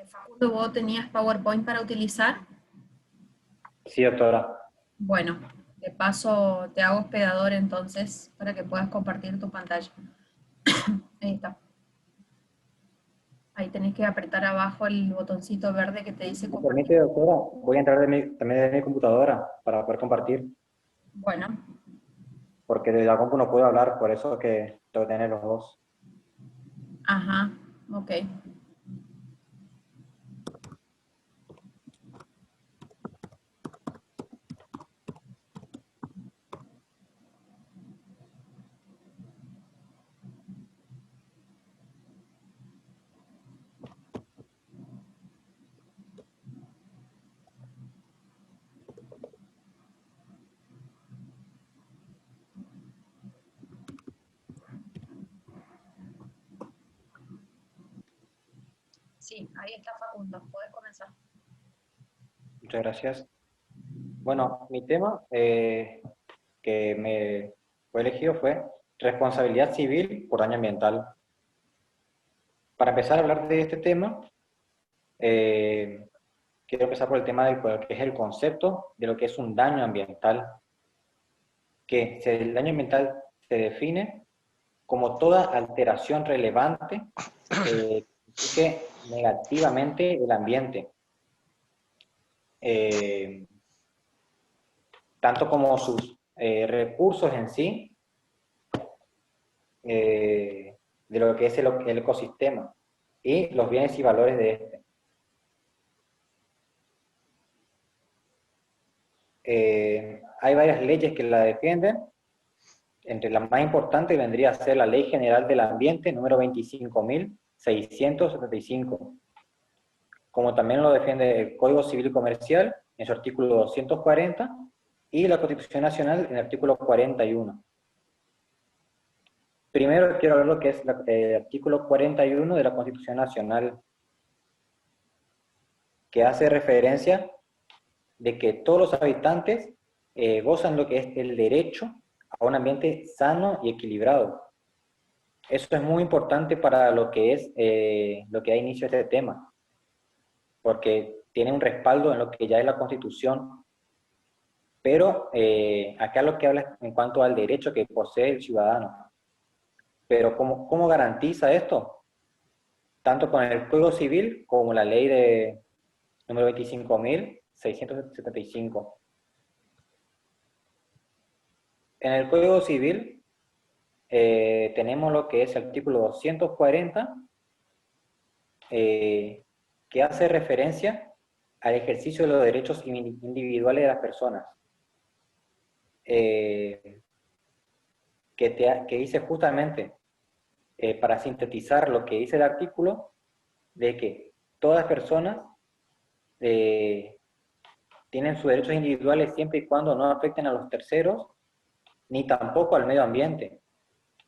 Facundo, ¿vos tenías PowerPoint para utilizar? Sí, doctora. Bueno, de paso te hago hospedador entonces para que puedas compartir tu pantalla. Ahí está. Ahí tenés que apretar abajo el botoncito verde que te dice ¿Me compartir. permite, doctora? Voy a entrar también de mi computadora para poder compartir, Bueno, porque desde la compu no puedo hablar, por eso es que tengo que tener los dos. ajá, ok. Sí, ahí está Facundo, podés comenzar. Muchas gracias. Bueno, mi tema que me fue elegido fue responsabilidad civil por daño ambiental. Para empezar a hablar de este tema, eh, quiero empezar por el tema de lo que es el concepto de lo que es un daño ambiental, el daño ambiental se define como toda alteración relevante que implique negativamente el ambiente, eh, tanto como sus recursos en sí, de lo que es el ecosistema y los bienes y valores de este. Hay varias leyes que la defienden, entre las más importantes vendría a ser la Ley General del Ambiente número 25.675, como también lo defiende el Código Civil y Comercial en su artículo 240 y la Constitución Nacional en el artículo 41. Primero quiero hablar lo que es el artículo 41 de la Constitución Nacional, que hace referencia de que todos los habitantes gozan lo que es el derecho a un ambiente sano y equilibrado. Eso es muy importante para lo que es lo que da inicio a este tema, porque tiene un respaldo en lo que ya es la Constitución, pero acá lo que habla es en cuanto al derecho que posee el ciudadano. Pero ¿cómo garantiza esto? Tanto con el Código Civil como la ley de número 25.675. En el Código Civil tenemos lo que es el artículo 240, que hace referencia al ejercicio de los derechos individuales de las personas, eh, que dice justamente, para sintetizar lo que dice el artículo, de que todas las personas eh, tienen sus derechos individuales siempre y cuando no afecten a los terceros, ni tampoco al medio ambiente.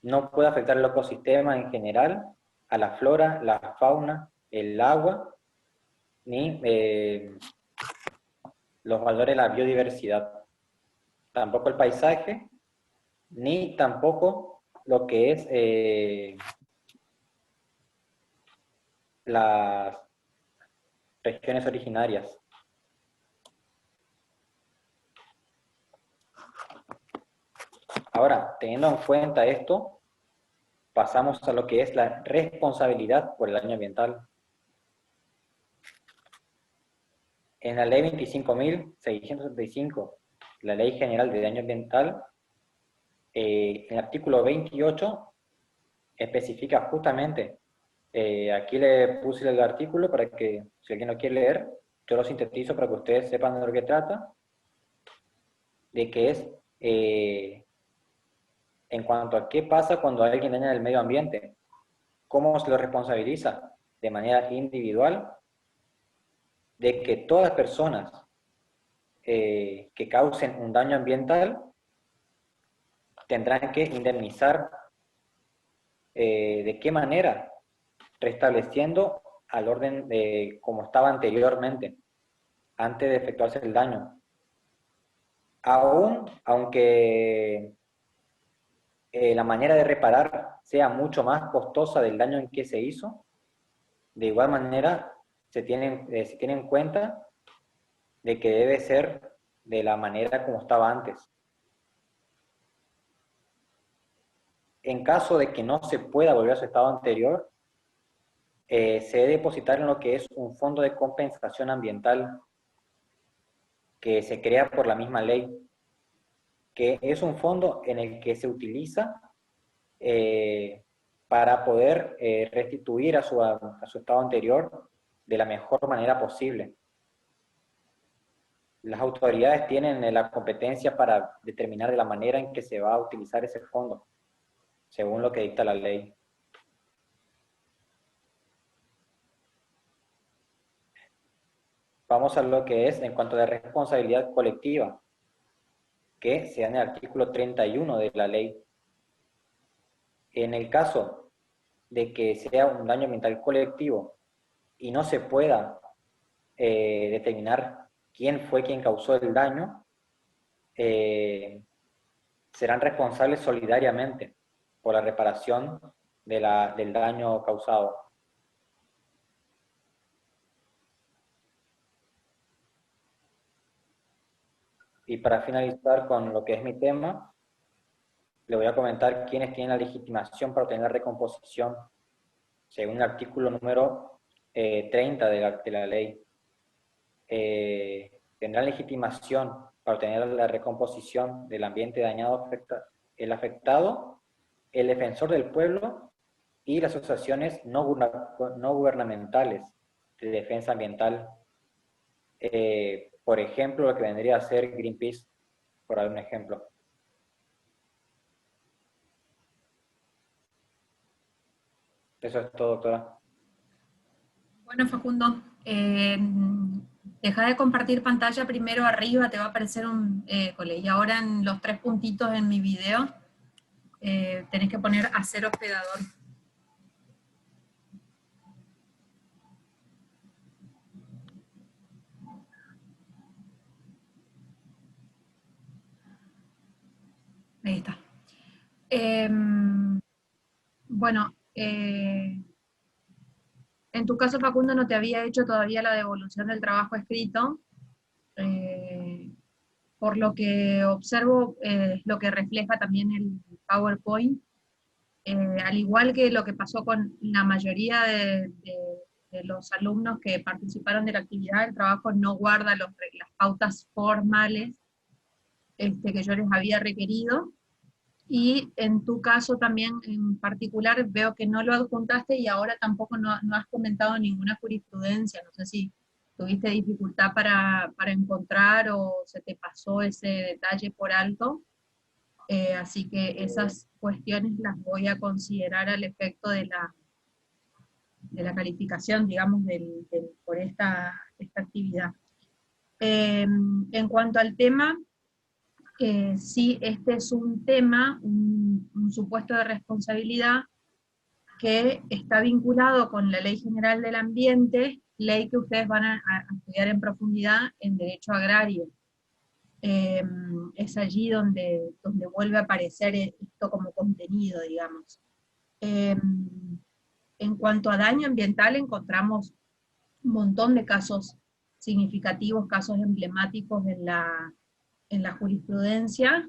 No puede afectar el ecosistema en general, a la flora, la fauna, el agua, ni los valores de la biodiversidad. Tampoco el paisaje, ni tampoco lo que es las regiones originarias. Ahora, teniendo en cuenta esto, pasamos a lo que es la responsabilidad por el daño ambiental. En la ley 25.675, la Ley General de Daño Ambiental, en el artículo 28 especifica justamente, aquí le puse el artículo para que, si alguien lo quiere leer, yo lo sintetizo para que ustedes sepan de lo que trata, de que es en cuanto a qué pasa cuando alguien daña el medio ambiente, cómo se lo responsabiliza de manera individual, de que todas las personas que causen un daño ambiental tendrán que indemnizar de qué manera, restableciendo al orden de como estaba anteriormente, antes de efectuarse el daño. Aunque la manera de reparar sea mucho más costosa del daño en que se hizo, de igual manera se tiene en cuenta de que debe ser de la manera como estaba antes. En caso de que no se pueda volver a su estado anterior, se debe depositar en lo que es un fondo de compensación ambiental que se crea por la misma ley, que es un fondo en el que se utiliza para poder restituir a su estado anterior de la mejor manera posible. Las autoridades tienen la competencia para determinar de la manera en que se va a utilizar ese fondo, según lo que dicta la ley. Vamos a lo que es en cuanto a la responsabilidad colectiva, que se da en el artículo 31 de la ley. En el caso de que sea un daño ambiental colectivo y no se pueda determinar quién fue quien causó el daño, serán responsables solidariamente por la reparación del daño causado. Y para finalizar con lo que es mi tema, le voy a comentar quiénes tienen la legitimación para obtener la recomposición, según el artículo número 30 de la ley. Tendrán legitimación para obtener la recomposición del ambiente dañado el afectado, el defensor del pueblo y las asociaciones no gubernamentales de defensa ambiental. Por ejemplo, lo que vendría a ser Greenpeace, por dar un ejemplo. Eso es todo, doctora. Bueno, Facundo, deja de compartir pantalla. Primero arriba te va a aparecer un cole, y ahora en los 3 puntitos en mi video tenés que poner hacer hospedador. Ahí está. Bueno, en tu caso, Facundo, no te había hecho todavía la devolución del trabajo escrito. Por lo que observo, lo que refleja también el PowerPoint, al igual que lo que pasó con la mayoría de los alumnos que participaron de la actividad, el trabajo no guarda las pautas formales que yo les había requerido, y en tu caso también en particular veo que no lo adjuntaste y ahora tampoco no has comentado ninguna jurisprudencia. No sé si tuviste dificultad para encontrar o se te pasó ese detalle por alto. Así que esas cuestiones las voy a considerar al efecto de la calificación, digamos, por esta actividad. En cuanto al tema, sí, este es un tema, un supuesto de responsabilidad que está vinculado con la Ley General del Ambiente, ley que ustedes van a estudiar en profundidad en Derecho Agrario. Es allí donde vuelve a aparecer esto como contenido, digamos. En cuanto a daño ambiental, encontramos un montón de casos significativos, casos emblemáticos en la jurisprudencia,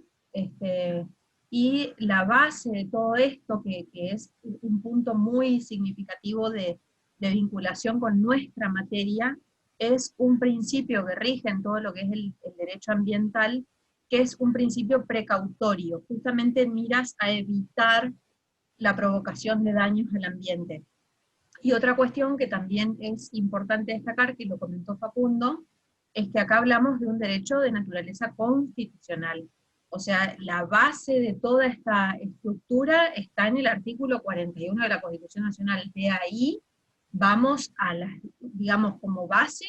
y la base de todo esto, que es un punto muy significativo de vinculación con nuestra materia, es un principio que rige en todo lo que es el derecho ambiental, que es un principio precautorio, justamente en miras a evitar la provocación de daños al ambiente. Y otra cuestión que también es importante destacar, que lo comentó Facundo, es que acá hablamos de un derecho de naturaleza constitucional. O sea, la base de toda esta estructura está en el artículo 41 de la Constitución Nacional. De ahí vamos a la, digamos, como base,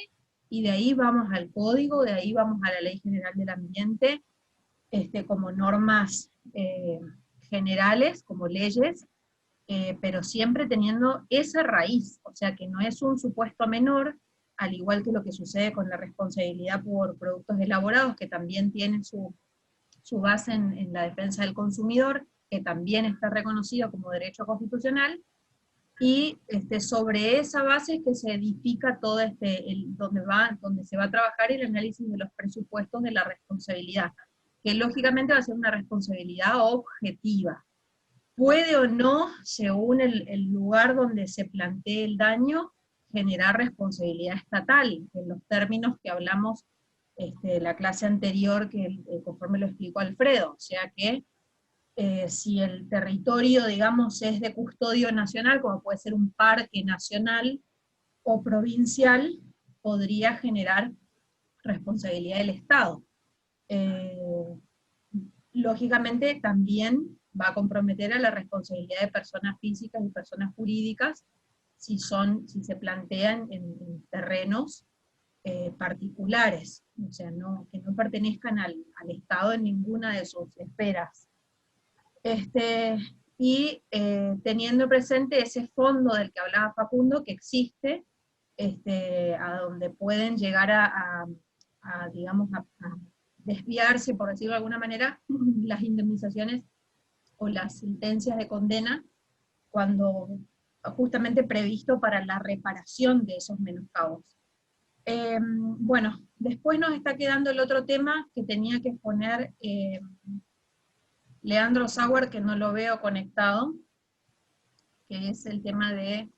y de ahí vamos al código, de ahí vamos a la Ley General del Ambiente, como normas generales, como leyes, pero siempre teniendo esa raíz, o sea que no es un supuesto menor, al igual que lo que sucede con la responsabilidad por productos elaborados, que también tiene su base en la defensa del consumidor, que también está reconocido como derecho constitucional. y sobre esa base es que se edifica todo donde se va a trabajar el análisis de los presupuestos de la responsabilidad, que lógicamente va a ser una responsabilidad objetiva. Puede o no, según el lugar donde se plantee el daño, generar responsabilidad estatal, en los términos que hablamos la clase anterior, conforme lo explicó Alfredo, o sea que si el territorio, digamos, es de custodio nacional, como puede ser un parque nacional o provincial, podría generar responsabilidad del Estado. Lógicamente también va a comprometer a la responsabilidad de personas físicas y personas jurídicas si se plantean en terrenos particulares, o sea, que no pertenezcan al Estado en ninguna de sus esferas. Y teniendo presente ese fondo del que hablaba Facundo, que existe, a donde pueden llegar digamos, a desviarse, por decirlo de alguna manera, las indemnizaciones o las sentencias de condena, cuando justamente previsto para la reparación de esos menoscabos. Bueno, después nos está quedando el otro tema que tenía que exponer Leandro Sauer, que no lo veo conectado, que es el tema de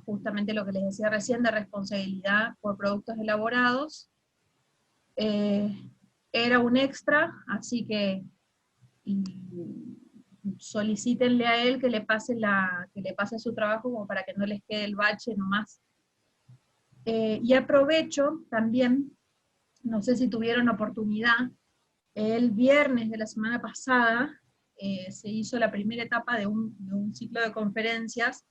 justamente lo que les decía recién, de responsabilidad por productos elaborados. Era un extra, así que solicítenle a él que le pase su trabajo como para que no les quede el bache nomás. Y aprovecho también, no sé si tuvieron oportunidad, el viernes de la semana pasada se hizo la primera etapa de un ciclo de conferencias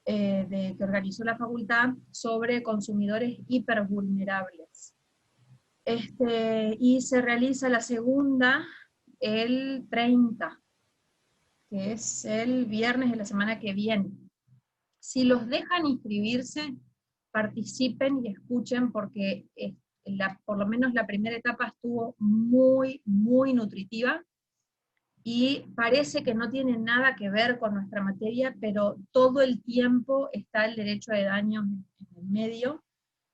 que organizó la facultad sobre consumidores hipervulnerables. Y se realiza la segunda el 30, que es el viernes de la semana que viene. Si los dejan inscribirse, participen y escuchen, porque por lo menos la primera etapa estuvo muy, muy nutritiva, y parece que no tiene nada que ver con nuestra materia, pero todo el tiempo está el derecho de daño en el medio,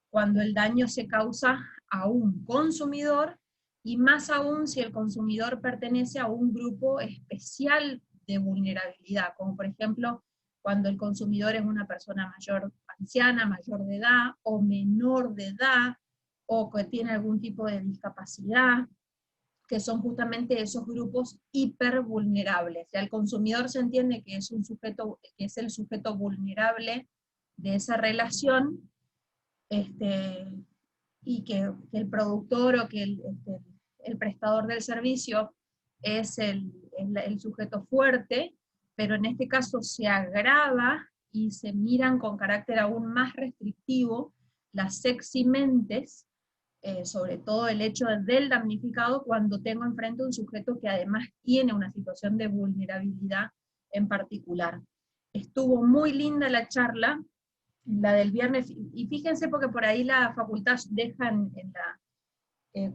cuando el daño se causa a un consumidor, y más aún si el consumidor pertenece a un grupo especial de vulnerabilidad, como por ejemplo cuando el consumidor es una persona mayor, anciana, mayor de edad, o menor de edad, o que tiene algún tipo de discapacidad, que son justamente esos grupos hipervulnerables. Ya el consumidor se entiende que es el sujeto vulnerable de esa relación, y que el productor o que el prestador del servicio es el sujeto fuerte, pero en este caso se agrava y se miran con carácter aún más restrictivo las eximentes, sobre todo el hecho del damnificado, cuando tengo enfrente un sujeto que además tiene una situación de vulnerabilidad en particular. Estuvo muy linda la charla, la del viernes, y fíjense porque por ahí la facultad dejan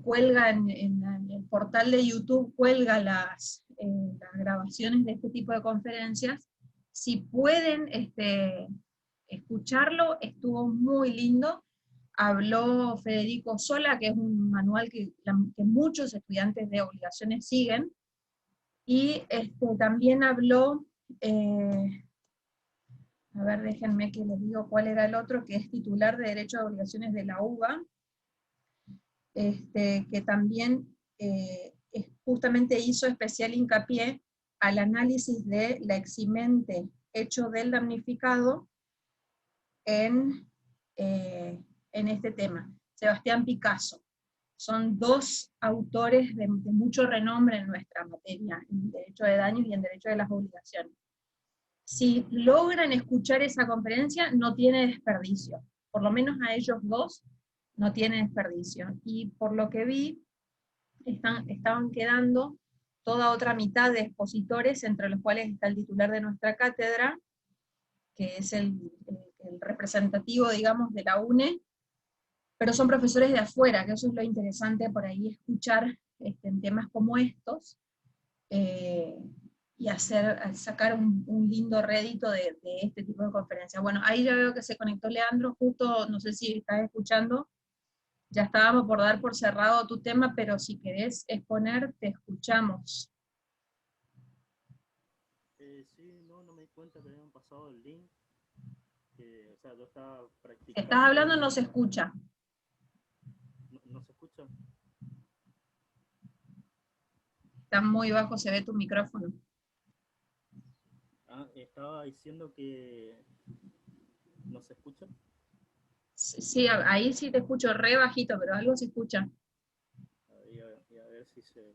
cuelga en el portal de YouTube, cuelga las grabaciones de este tipo de conferencias. Si pueden escucharlo, estuvo muy lindo. Habló Federico Sola, que es un manual que muchos estudiantes de obligaciones siguen, y también habló, a ver, déjenme que les digo cuál era el otro, que es titular de Derecho de Obligaciones de la UBA, que también justamente hizo especial hincapié al análisis de la eximente hecho del damnificado en este tema. Sebastián Picasso. Son dos autores de mucho renombre en nuestra materia, en derecho de daños y en derecho de las obligaciones. Si logran escuchar esa conferencia, no tiene desperdicio. Por lo menos a ellos dos no tiene desperdicio. Y por lo que vi, estaban quedando toda otra mitad de expositores, entre los cuales está el titular de nuestra cátedra, que es el representativo, digamos, de la UNE, pero son profesores de afuera, que eso es lo interesante por ahí escuchar en temas como estos, y sacar un lindo rédito de este tipo de conferencias. Bueno, ahí ya veo que se conectó Leandro, justo, no sé si estás escuchando, ya estábamos por dar por cerrado tu tema, pero si querés exponer, te escuchamos. Sí, no me di cuenta que habían pasado el link. O sea, yo estaba Si estás practicando hablando no y se escucha. no se escucha. Está muy bajo, se ve tu micrófono. Estaba diciendo que no se escucha. Sí, ahí sí te escucho re bajito, pero algo se escucha. A ver si se...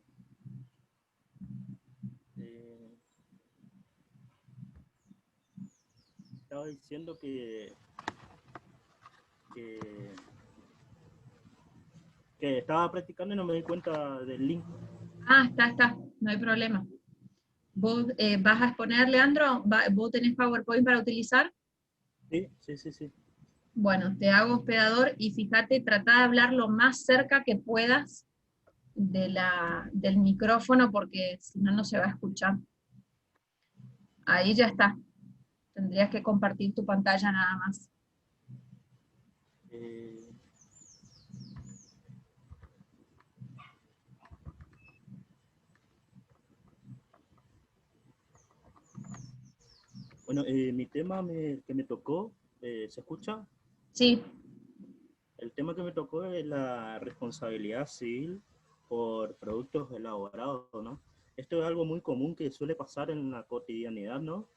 estaba diciendo que, que estaba practicando y no me di cuenta del link. Ah, está, no hay problema. ¿Vos vas a exponer, Leandro? ¿Vos tenés PowerPoint para utilizar? Sí. Bueno, te hago hospedador y fíjate, trata de hablar lo más cerca que puedas del micrófono porque si no, no se va a escuchar. Ahí ya está. Tendrías que compartir tu pantalla nada más. Bueno, mi tema que me tocó, ¿se escucha? Sí. El tema que me tocó es la responsabilidad civil por productos elaborados, ¿no? Esto es algo muy común que suele pasar en la cotidianidad, ¿no?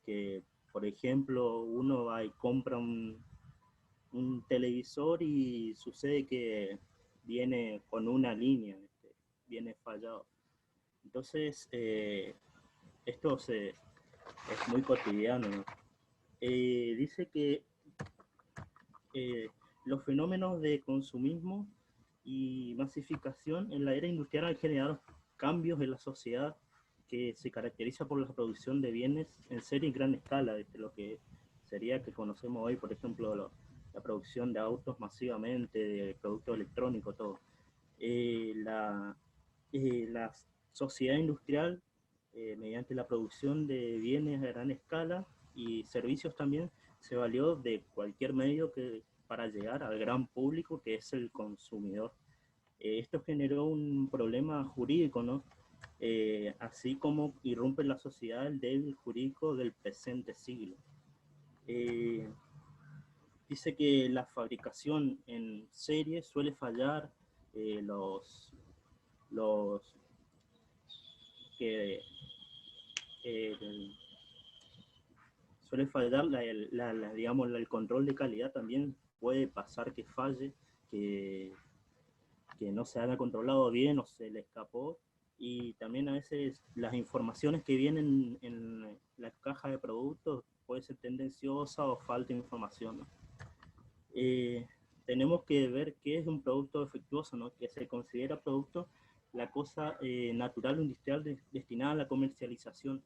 Que, por ejemplo, uno va y compra un televisor y sucede que viene con una línea, viene fallado. Entonces, es muy cotidiano, ¿no? Dice que los fenómenos de consumismo y masificación en la era industrial han generado cambios en la sociedad que se caracteriza por la producción de bienes en serie y gran escala, desde lo que sería que conocemos hoy, por ejemplo, la producción de autos masivamente, de productos electrónicos, todo. La sociedad industrial, mediante la producción de bienes a gran escala y servicios también, se valió de cualquier medio para llegar al gran público que es el consumidor. Esto generó un problema jurídico, ¿no? Así como irrumpe en la sociedad el débil jurídico del presente siglo. Dice que la fabricación en serie suele fallar, los que suele fallar digamos, el control de calidad. También puede pasar que falle, que no se haya controlado bien o se le escapó, y también a veces las informaciones que vienen en la caja de productos puede ser tendenciosa o falta de información, ¿no? Tenemos que ver qué es un producto defectuoso, ¿no? Que se considera producto la cosa natural o industrial destinada a la comercialización.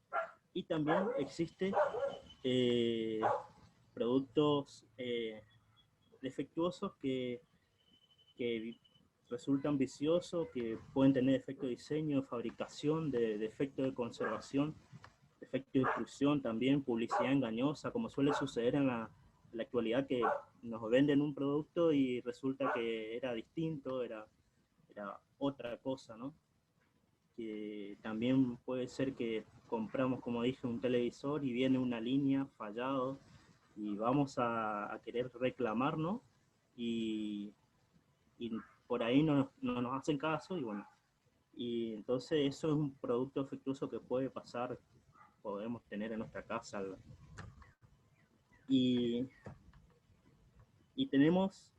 Y también existe productos defectuosos que resultan viciosos, que pueden tener defecto de diseño, de fabricación, de defecto de conservación, defecto de distribución también, publicidad engañosa, como suele suceder en la actualidad, que nos venden un producto y resulta que era distinto, era otra cosa, ¿no? Que también puede ser que compramos, como dije, un televisor y viene una línea fallado y vamos a querer reclamar, ¿no? Y por ahí no nos hacen caso y bueno, y entonces eso es un producto defectuoso que puede pasar, podemos tener en nuestra casa. Y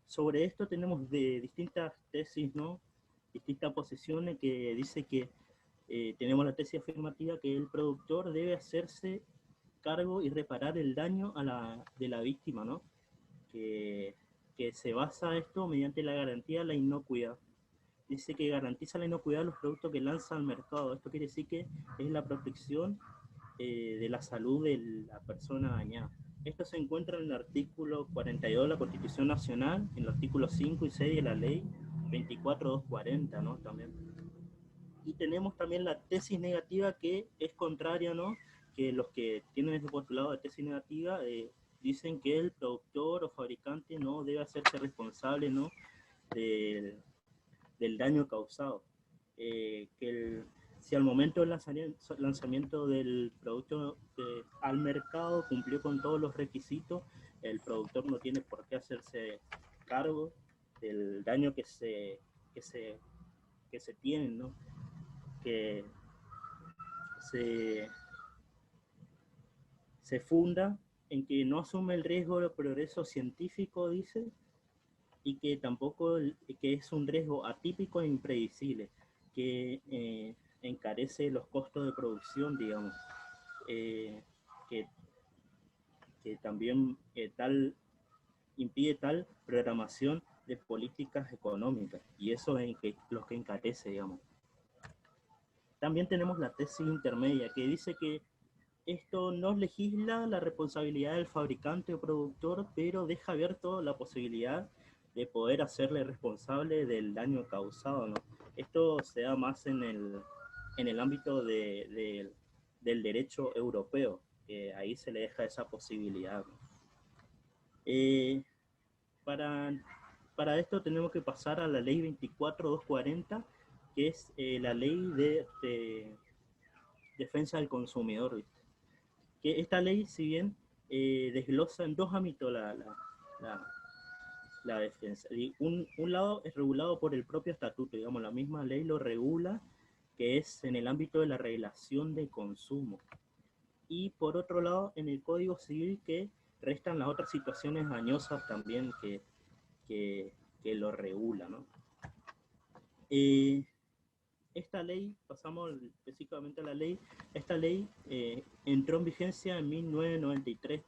sobre esto tenemos de distintas tesis, ¿no? Distintas posiciones que dice que tenemos la tesis afirmativa que el productor debe hacerse cargo y reparar el daño de la víctima, ¿no? Que se basa esto mediante la garantía de la inocuidad. Dice que garantiza la inocuidad de los productos que lanza al mercado. Esto quiere decir que es la protección de la salud de la persona dañada. Esto se encuentra en el artículo 42 de la Constitución Nacional, en el artículo 5 y 6 de la ley 24240, ¿no? También. Y tenemos también la tesis negativa, que es contraria, ¿no? Que los que tienen ese postulado de tesis negativa dicen que el productor o fabricante no debe hacerse responsable, ¿no? Del daño causado. Si al momento del lanzamiento del producto al mercado cumplió con todos los requisitos, el productor no tiene por qué hacerse cargo del daño que se tiene, ¿no? Que se funda en que no asume el riesgo del progreso científico, dice, y que tampoco que es un riesgo atípico e impredecible, que encarece los costos de producción, digamos, que también impide tal programación de políticas económicas, y eso es lo que encarece, digamos. También tenemos la tesis intermedia, que dice que esto no legisla la responsabilidad del fabricante o productor, pero deja abierto la posibilidad de poder hacerle responsable del daño causado, ¿no? Esto se da más en el ámbito del derecho europeo, que ahí se le deja esa posibilidad, ¿no? Para esto tenemos que pasar a la ley 24.240, que es la ley de defensa del consumidor, ¿viste? Que esta ley, si bien desglosa en dos ámbitos la defensa. Un lado es regulado por el propio estatuto, digamos, la misma ley lo regula, que es en el ámbito de la regulación de consumo. Y por otro lado, en el Código Civil, que restan las otras situaciones dañosas también que lo regula, ¿no? Esta ley, pasamos específicamente a la ley, esta ley entró en vigencia en 1993.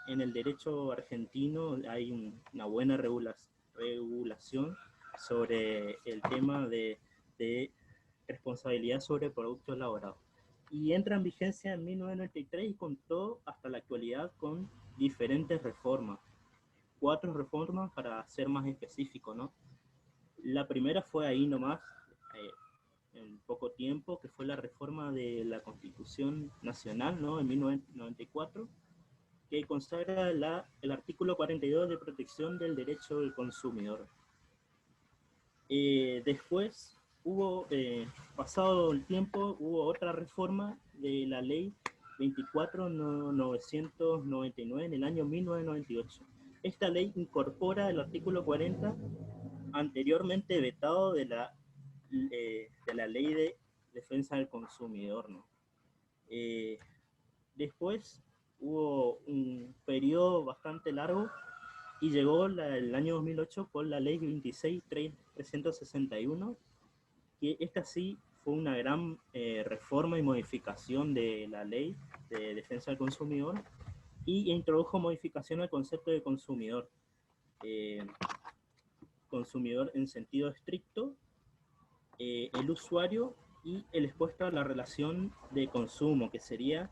En el derecho argentino hay una buena regulación sobre el tema de responsabilidad sobre productos elaborados. Y entra en vigencia en 1993 y contó hasta la actualidad con diferentes reformas. 4 reformas para ser más específico, ¿no? La primera fue ahí nomás, en poco tiempo, que fue la reforma de la Constitución Nacional, ¿no? En 1994, que consagra el artículo 42 de protección del derecho del consumidor. Después pasado el tiempo, hubo otra reforma de la ley 24.999 en el año 1998. Esta ley incorpora el artículo 40, anteriormente vetado de la ley de defensa del consumidor, ¿no? Después hubo un periodo bastante largo y llegó el año 2008 con la ley 26.361, que esta sí fue una gran reforma y modificación de la ley de defensa del consumidor, y introdujo modificación al concepto de consumidor. Consumidor en sentido estricto, el usuario y el expuesto a la relación de consumo, que sería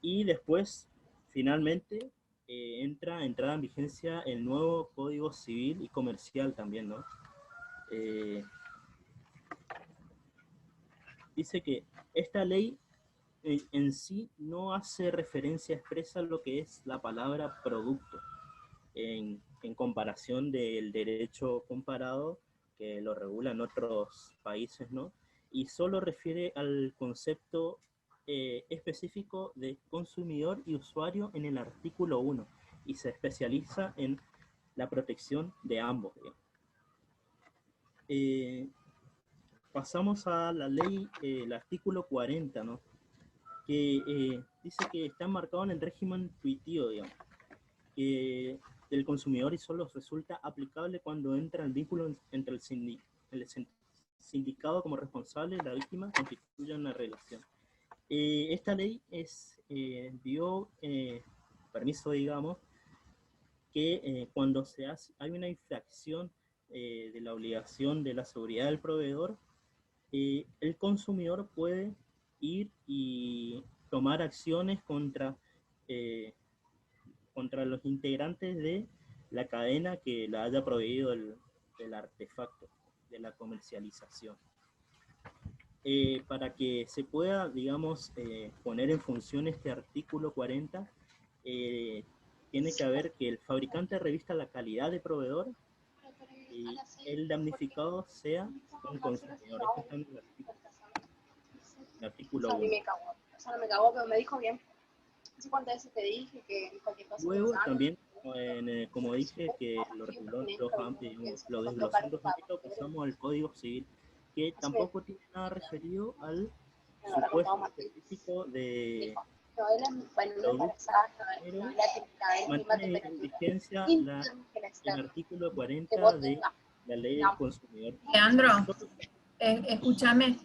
y después, finalmente, entrada en vigencia el nuevo Código Civil y Comercial también, ¿no? Dice que esta ley en sí no hace referencia expresa a lo que es la palabra producto, en comparación del derecho comparado que lo regulan otros países, ¿no? Y solo refiere al concepto específico de consumidor y usuario en el artículo 1, y se especializa en la protección de ambos. Pasamos a la ley, el artículo 40, ¿no? Que dice que está enmarcado en el régimen intuitivo, digamos, del consumidor, y solo resulta aplicable cuando entra el vínculo entre el sindicado como responsable y la víctima constituye una relación. Esta ley dio permiso, digamos, que cuando hay una infracción de la obligación de la seguridad del proveedor, el consumidor puede ir y tomar acciones contra contra los integrantes de la cadena que la haya proveído el artefacto de la comercialización. Para que se pueda, digamos, poner en función este artículo 40, tiene que haber que el fabricante revista la calidad de proveedor y el damnificado sea un consumidor. Esto está en el artículo 1. O sea, no me cagó, pero me dijo bien. No sé cuántas veces te dije que cualquier cosa. Luego también, como dije, que lo desglosando un poquito, pasamos al Código Civil, que tampoco tiene nada referido al supuesto específico de pero mantiene en vigencia el artículo 40 de la Ley del Consumidor. Leandro, escúchame,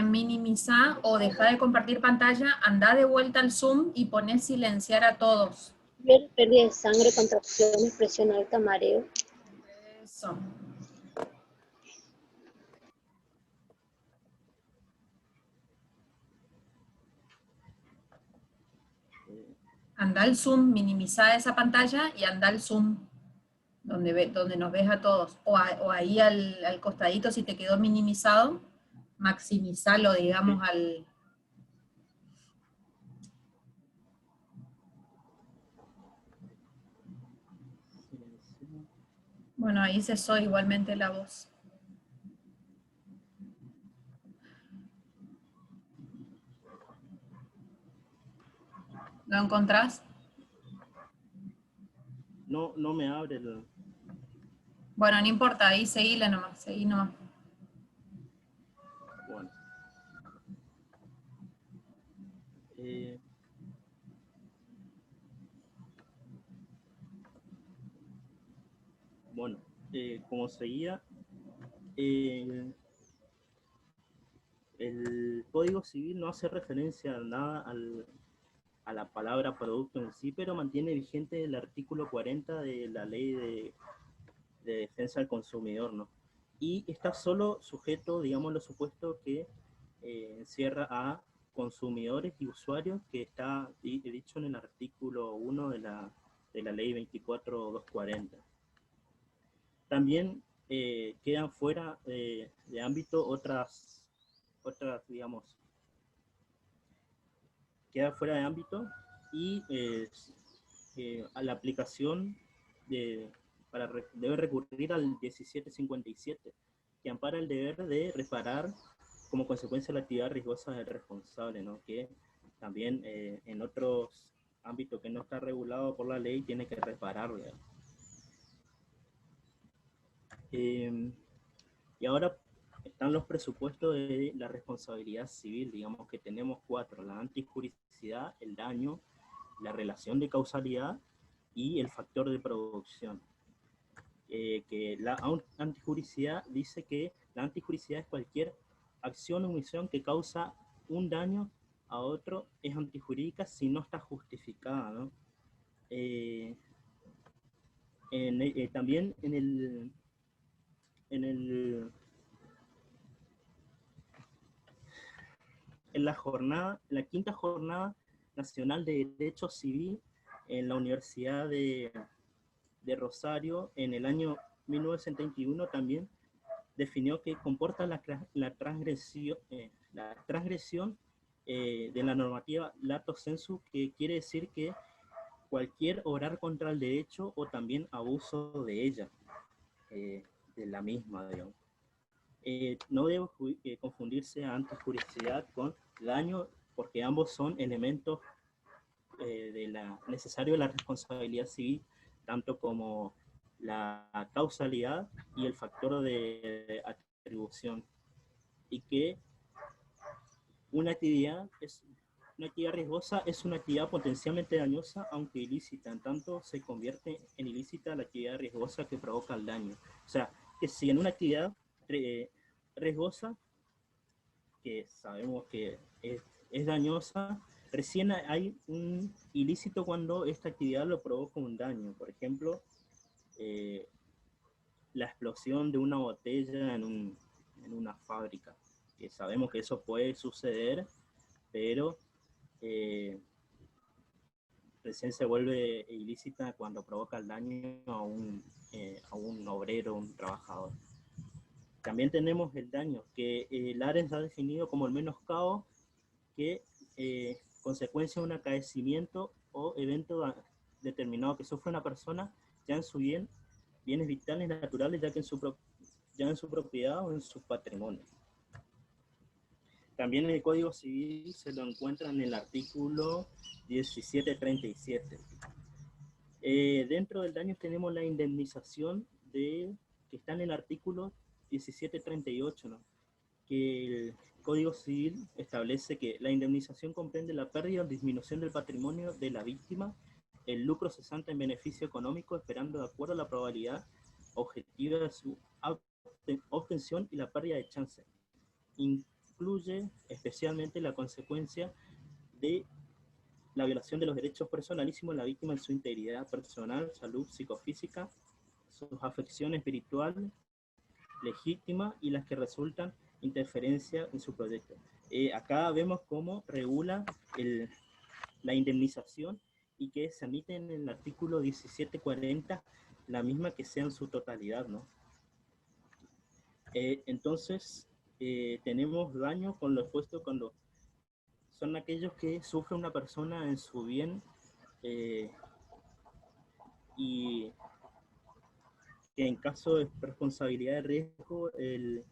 minimiza o deja de compartir pantalla, anda de vuelta al Zoom y poné silenciar a todos. Pérdida de sangre, contracciones, presión alta, mareo. Eso. Anda al Zoom, minimiza esa pantalla y anda al Zoom, donde nos ves a todos. O ahí al costadito, si te quedó minimizado, maximizalo, digamos, sí. al... Bueno, ahí cesó igualmente la voz. ¿Lo encontrás? No me abre el... Bueno, no importa, ahí seguí nomás. Bueno. Bueno, como seguía, el Código Civil no hace referencia a nada a la palabra producto en sí, pero mantiene vigente el artículo 40 de la Ley de Defensa del Consumidor, ¿no? Y está solo sujeto, digamos, los supuestos que encierra a consumidores y usuarios, que está dicho en el artículo 1 de la Ley 24.240. También quedan fuera de ámbito otras, digamos, queda fuera de ámbito y a la aplicación debe recurrir al 1757, que ampara el deber de reparar como consecuencia de la actividad riesgosa del responsable, ¿no? Que también en otros ámbitos que no está regulado por la ley tiene que repararlo. Y ahora están los presupuestos de la responsabilidad civil, digamos que tenemos 4, la antijuricidad, el daño, la relación de causalidad y el factor de producción. Que la antijuricidad dice que la antijuricidad es cualquier acción o omisión que causa un daño a otro, es antijurídica si no está justificada, ¿no? También en la quinta jornada nacional de Derecho Civil en la Universidad de Rosario, en el año 1971 también definió que comporta la transgresión de la normativa lato sensu, que quiere decir que cualquier obrar contra el derecho o también abuso de ella, de la misma, digamos. No debe confundirse antijuricidad con daño, porque ambos son elementos necesarios de la responsabilidad civil, tanto como la causalidad y el factor de atribución, y que una actividad riesgosa es una actividad potencialmente dañosa, aunque ilícita, en tanto se convierte en ilícita la actividad riesgosa que provoca el daño. O sea, que si en una actividad riesgosa, que sabemos que es dañosa, recién hay un ilícito cuando esta actividad lo provoca un daño. Por ejemplo, la explosión de una botella en una fábrica, que sabemos que eso puede suceder, pero recién se vuelve ilícita cuando provoca el daño a un obrero, un trabajador. También tenemos el daño, que el ARENS ha definido como el menoscabo que consecuencia de un acaecimiento o evento determinado que sufre una persona ya en su bienes vitales naturales, ya en su propiedad o en su patrimonio. También en el Código Civil se lo encuentra en el artículo 1737. Dentro del daño tenemos la indemnización que está en el artículo 1738, ¿no? Que el Código Civil establece que la indemnización comprende la pérdida o disminución del patrimonio de la víctima, el lucro cesante en beneficio económico, esperando de acuerdo a la probabilidad objetiva de su obtención y la pérdida de chance. Incluye especialmente la consecuencia de la violación de los derechos personalísimos de la víctima en su integridad personal, salud psicofísica, sus afecciones espirituales legítimas y las que resultan interferencia en su proyecto. Acá vemos cómo regula la indemnización y que se admite en el artículo 1740 la misma que sea en su totalidad, ¿no? Entonces, tenemos daño con lo expuesto cuando son aquellos que sufre una persona en su bien y que en caso de responsabilidad de riesgo el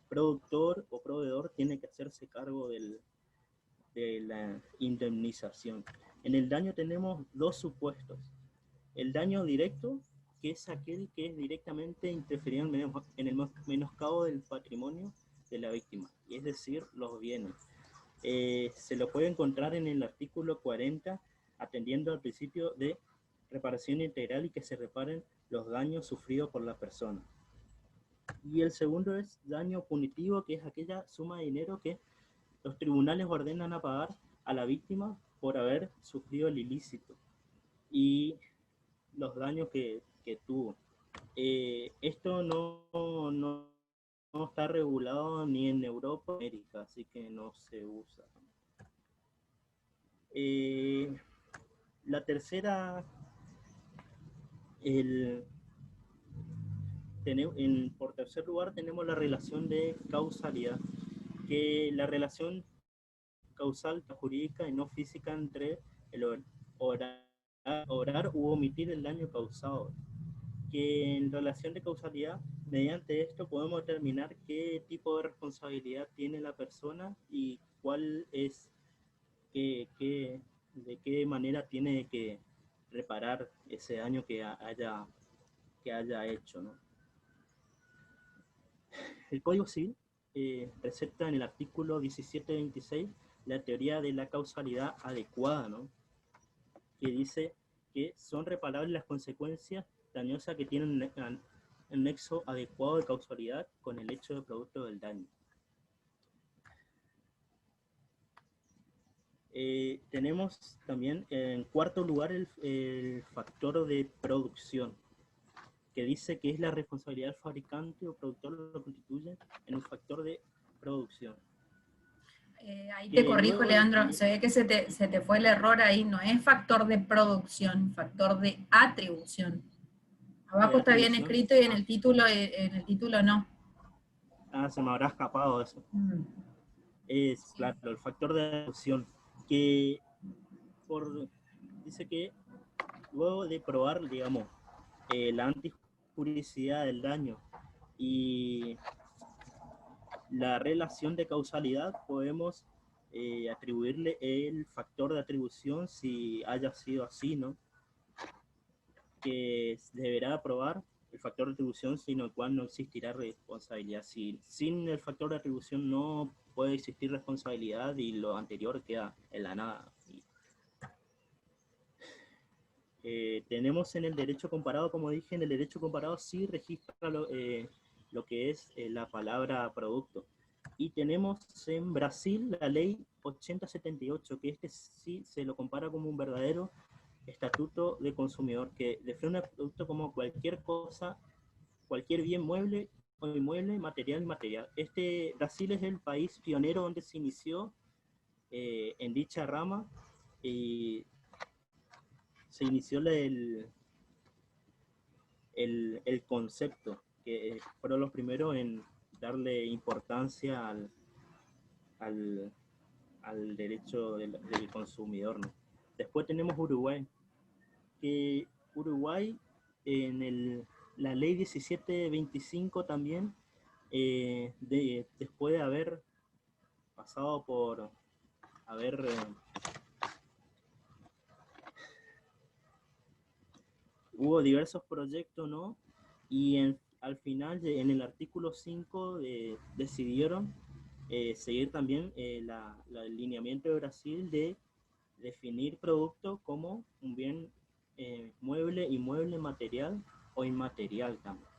productor o proveedor tiene que hacerse cargo de la indemnización. En el daño tenemos dos supuestos. El daño directo, que es aquel que es directamente interferido en el menoscabo del patrimonio de la víctima, y es decir, los bienes. Se lo puede encontrar en el artículo 40, atendiendo al principio de reparación integral y que se reparen los daños sufridos por la persona. Y el segundo es daño punitivo, que es aquella suma de dinero que los tribunales ordenan a pagar a la víctima por haber sufrido el ilícito y los daños que tuvo. Esto no está regulado ni en Europa ni en América, así que no se usa. La tercera, por tercer lugar tenemos la relación de causalidad, que la relación causal jurídica y no física entre el obrar u omitir el daño causado, que en relación de causalidad, mediante esto podemos determinar qué tipo de responsabilidad tiene la persona y cuál es, de qué manera tiene que reparar ese daño que haya hecho, ¿no? El Código Civil presenta en el artículo 1726 la teoría de la causalidad adecuada, ¿no? Que dice que son reparables las consecuencias dañosas que tienen un nexo adecuado de causalidad con el hecho de producto del daño. Tenemos también en cuarto lugar el factor de producción, que dice que es la responsabilidad del fabricante o productor lo que constituye en un factor de producción. Ahí te corrijo, Leandro, se ve que se te fue el error ahí, no es factor de producción, factor de atribución. Abajo está bien escrito y en el título no. Ah, se me habrá escapado eso. Es, sí, claro, el factor de atribución, que dice que luego de probar, digamos, la antijuricidad del daño y la relación de causalidad, podemos atribuirle el factor de atribución si haya sido así, ¿no? Que deberá probar el factor de atribución, sin el cual no existirá responsabilidad. Sin el factor de atribución no puede existir responsabilidad y lo anterior queda en la nada. Tenemos en el derecho comparado, como dije, en el derecho comparado sí registra lo que es la palabra producto. Y tenemos en Brasil la ley 8078, que sí se lo compara como un verdadero estatuto de consumidor, que define un producto como cualquier cosa, cualquier bien mueble o inmueble, material y inmaterial. Brasil es el país pionero donde se inició en dicha rama, y se inició el concepto, que fueron los primeros en darle importancia al, al derecho del consumidor, ¿no? Después tenemos Uruguay, que Uruguay la ley 1725 también, después de haber pasado por haber hubo diversos proyectos, ¿no? Y al final, en el artículo 5, decidieron seguir también el lineamiento de Brasil de definir producto como un bien mueble, inmueble, material o inmaterial también.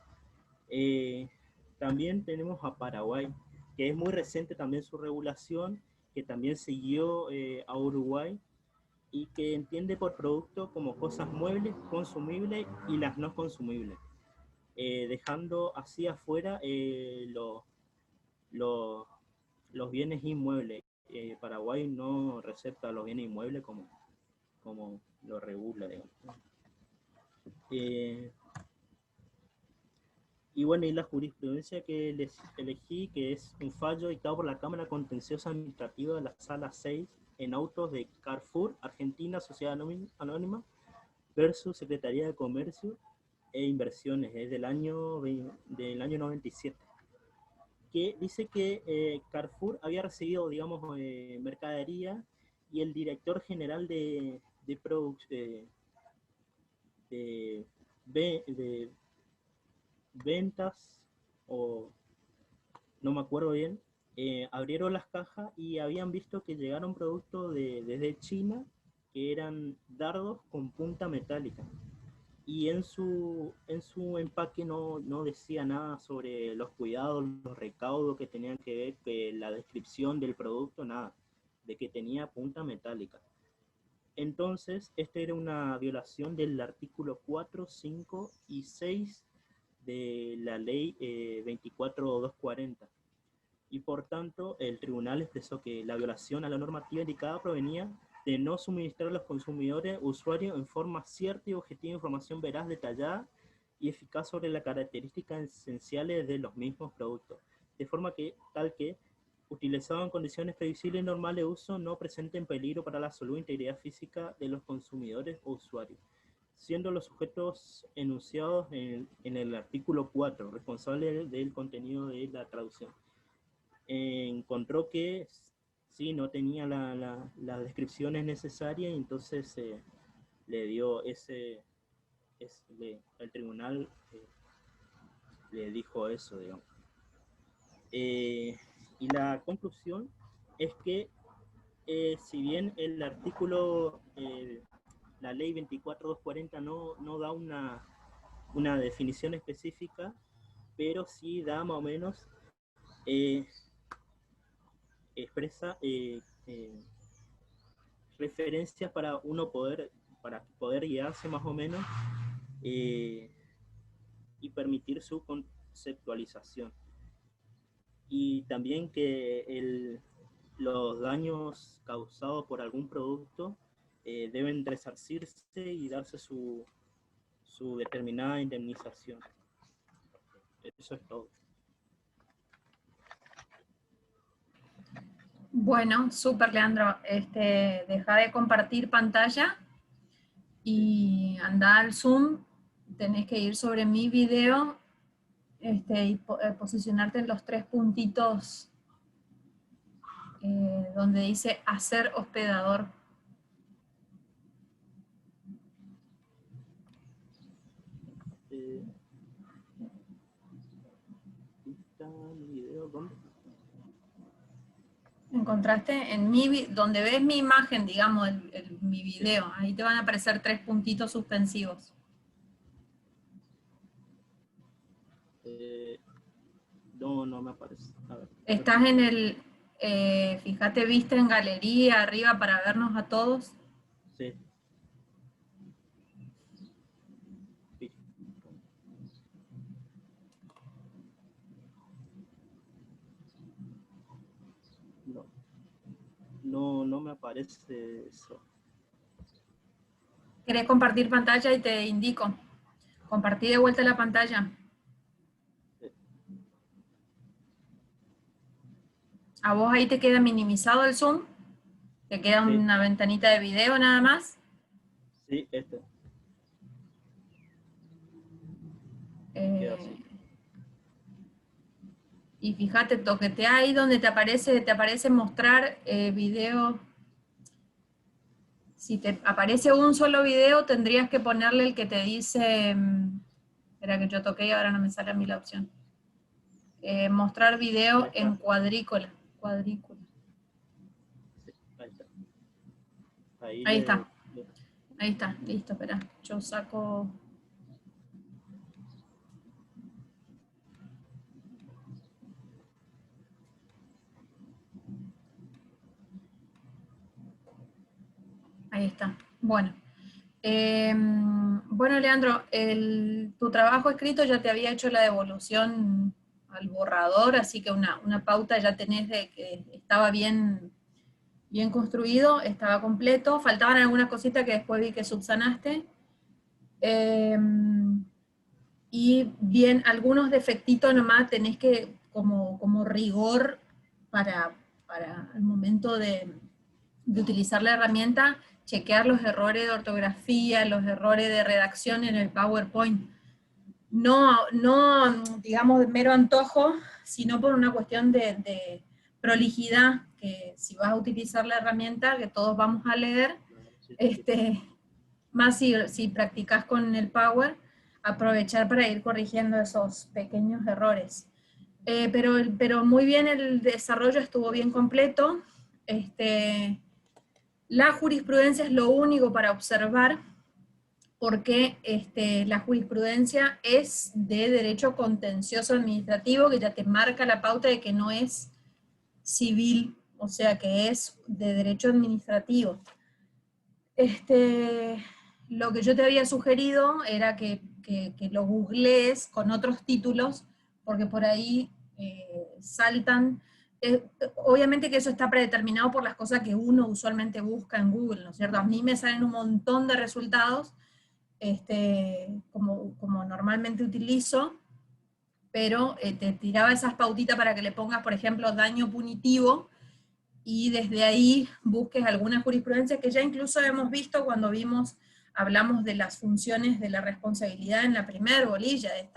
También tenemos a Paraguay, que es muy reciente también su regulación, que también siguió a Uruguay, y que entiende por producto como cosas muebles, consumibles y las no consumibles, dejando así afuera lo- los bienes inmuebles. Paraguay no recepta los bienes inmuebles como lo regula, digamos. Y bueno, y la jurisprudencia que les elegí, que es un fallo dictado por la Cámara Contenciosa Administrativa de la Sala 6 en autos de Carrefour, Argentina, Sociedad Anónima, versus Secretaría de Comercio e Inversiones, es del año 97, que dice que Carrefour había recibido, digamos, mercadería, y el director general de ventas, o no me acuerdo bien, abrieron las cajas y habían visto que llegaron productos desde China, que eran dardos con punta metálica. Y en su empaque no decía nada sobre los cuidados, los recaudos que tenían que ver, que la descripción del producto, nada, de que tenía punta metálica. Entonces, esta era una violación del artículo 4, 5 y 6 de la ley 24.240. Y por tanto, el tribunal expresó que la violación a la normativa indicada provenía de no suministrar a los consumidores usuarios en forma cierta y objetiva información veraz, detallada y eficaz sobre las características esenciales de los mismos productos, de forma que tal que, utilizado en condiciones previsibles y normales de uso, no presenten peligro para la salud e integridad física de los consumidores o usuarios, siendo los sujetos enunciados en el artículo 4 responsables del contenido de la traducción. Encontró que sí, no tenía las descripciones necesarias, y entonces le dio el tribunal le dijo eso, digamos. Y la conclusión es que si bien el artículo, la ley 24.240 no da una definición específica, pero sí da más o menos, expresa referencias para poder guiarse más o menos, y permitir su conceptualización. Y también que los daños causados por algún producto deben resarcirse y darse su determinada indemnización. Eso es todo. Bueno, súper, Leandro. Deja de compartir pantalla y anda al Zoom. Tenés que ir sobre mi video y posicionarte en los 3 puntitos donde dice hacer hospedador. Video, ¿dónde? Encontraste en donde ves mi imagen, digamos, mi video, ahí te van a aparecer 3 puntitos suspensivos. No me aparece. A ver. Estás en fíjate, viste en galería arriba para vernos a todos. Sí. No me aparece eso. ¿Querés compartir pantalla? Y te indico. Compartí de vuelta la pantalla. ¿A vos ahí te queda minimizado el zoom? ¿Te queda Sí. una ventanita de video nada más? Sí, queda así. Y fíjate, toquetea ahí donde te aparece mostrar video. Si te aparece un solo video, tendrías que ponerle el que te dice, espera que yo toqué y ahora no me sale a mí la opción. Mostrar video en cuadrícula. Sí, ahí está. Ahí está. Ahí está, listo, espera. Yo saco... Ahí está. Bueno. Bueno, Leandro, tu trabajo escrito ya te había hecho la devolución al borrador, así que una pauta ya tenés de que estaba bien construido, estaba completo. Faltaban algunas cositas que después vi que subsanaste. Y bien, algunos defectitos nomás tenés que, como rigor para el momento de utilizar la herramienta, chequear los errores de ortografía, los errores de redacción en el PowerPoint. No, digamos, de mero antojo, sino por una cuestión de prolijidad, que si vas a utilizar la herramienta, que todos vamos a leer, más si practicas con el Power, aprovechar para ir corrigiendo esos pequeños errores. Pero muy bien, el desarrollo estuvo bien completo. La jurisprudencia es lo único para observar, porque la jurisprudencia es de derecho contencioso administrativo, que ya te marca la pauta de que no es civil, o sea que es de derecho administrativo. Lo que yo te había sugerido era que lo googlees con otros títulos, porque por ahí saltan. Obviamente que eso está predeterminado por las cosas que uno usualmente busca en Google, ¿no es cierto? A mí me salen un montón de resultados, como normalmente utilizo, pero te tiraba esas pautitas para que le pongas, por ejemplo, daño punitivo, y desde ahí busques alguna jurisprudencia que ya incluso hemos visto cuando hablamos de las funciones de la responsabilidad en la primera bolilla de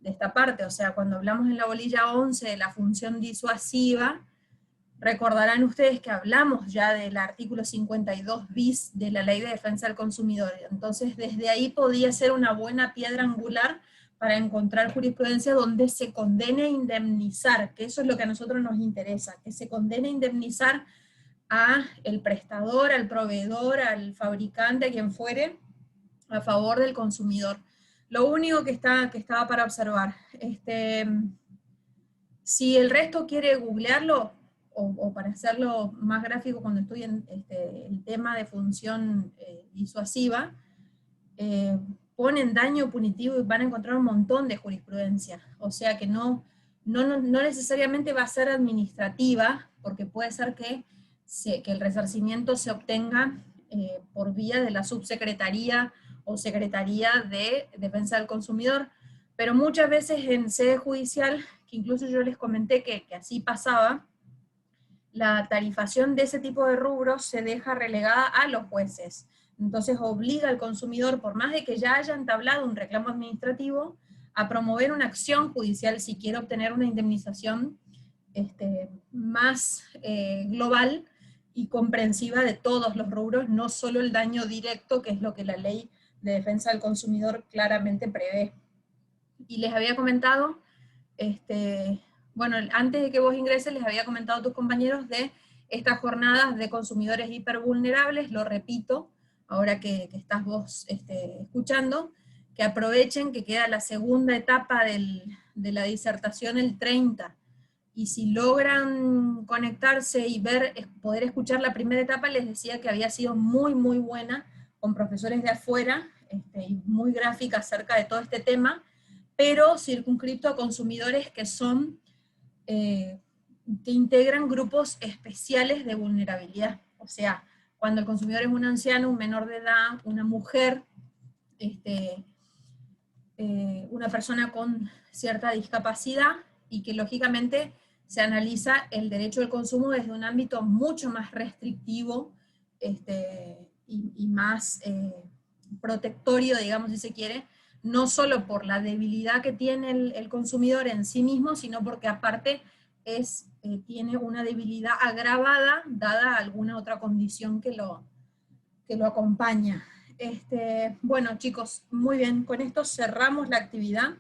esta parte. O sea, cuando hablamos en la bolilla 11 de la función disuasiva, recordarán ustedes que hablamos ya del artículo 52 bis de la Ley de Defensa del Consumidor. Entonces, desde ahí podía ser una buena piedra angular para encontrar jurisprudencia donde se condene a indemnizar, que eso es lo que a nosotros nos interesa, que se condene a indemnizar a el prestador, al proveedor, al fabricante, a quien fuere, a favor del consumidor. Lo único que estaba para observar, si el resto quiere googlearlo, o para hacerlo más gráfico cuando estudien el tema de función disuasiva, ponen daño punitivo y van a encontrar un montón de jurisprudencia. O sea que no necesariamente va a ser administrativa, porque puede ser que el resarcimiento se obtenga por vía de la subsecretaría o secretaría de Defensa del Consumidor, pero muchas veces en sede judicial, que incluso yo les comenté que así pasaba, la tarifación de ese tipo de rubros se deja relegada a los jueces. Entonces obliga al consumidor, por más de que ya haya entablado un reclamo administrativo, a promover una acción judicial si quiere obtener una indemnización más global y comprensiva de todos los rubros, no solo el daño directo, que es lo que la Ley de Defensa del Consumidor claramente prevé. Y les había comentado, bueno, antes de que vos ingreses, les había comentado a tus compañeros de estas jornadas de consumidores hipervulnerables, lo repito, ahora que estás vos escuchando, que aprovechen que queda la segunda etapa de la disertación el 30, y si logran conectarse y poder escuchar la primera etapa, les decía que había sido muy, muy buena, con profesores de afuera, y muy gráfica acerca de todo este tema, pero circunscripto a consumidores que que integran grupos especiales de vulnerabilidad. O sea, cuando el consumidor es un anciano, un menor de edad, una mujer, una persona con cierta discapacidad, y que lógicamente se analiza el derecho del consumo desde un ámbito mucho más restrictivo y más protectorio, digamos, si se quiere, no solo por la debilidad que tiene el consumidor en sí mismo, sino porque aparte tiene una debilidad agravada dada alguna otra condición que lo acompaña. Bueno, chicos, muy bien, con esto cerramos la actividad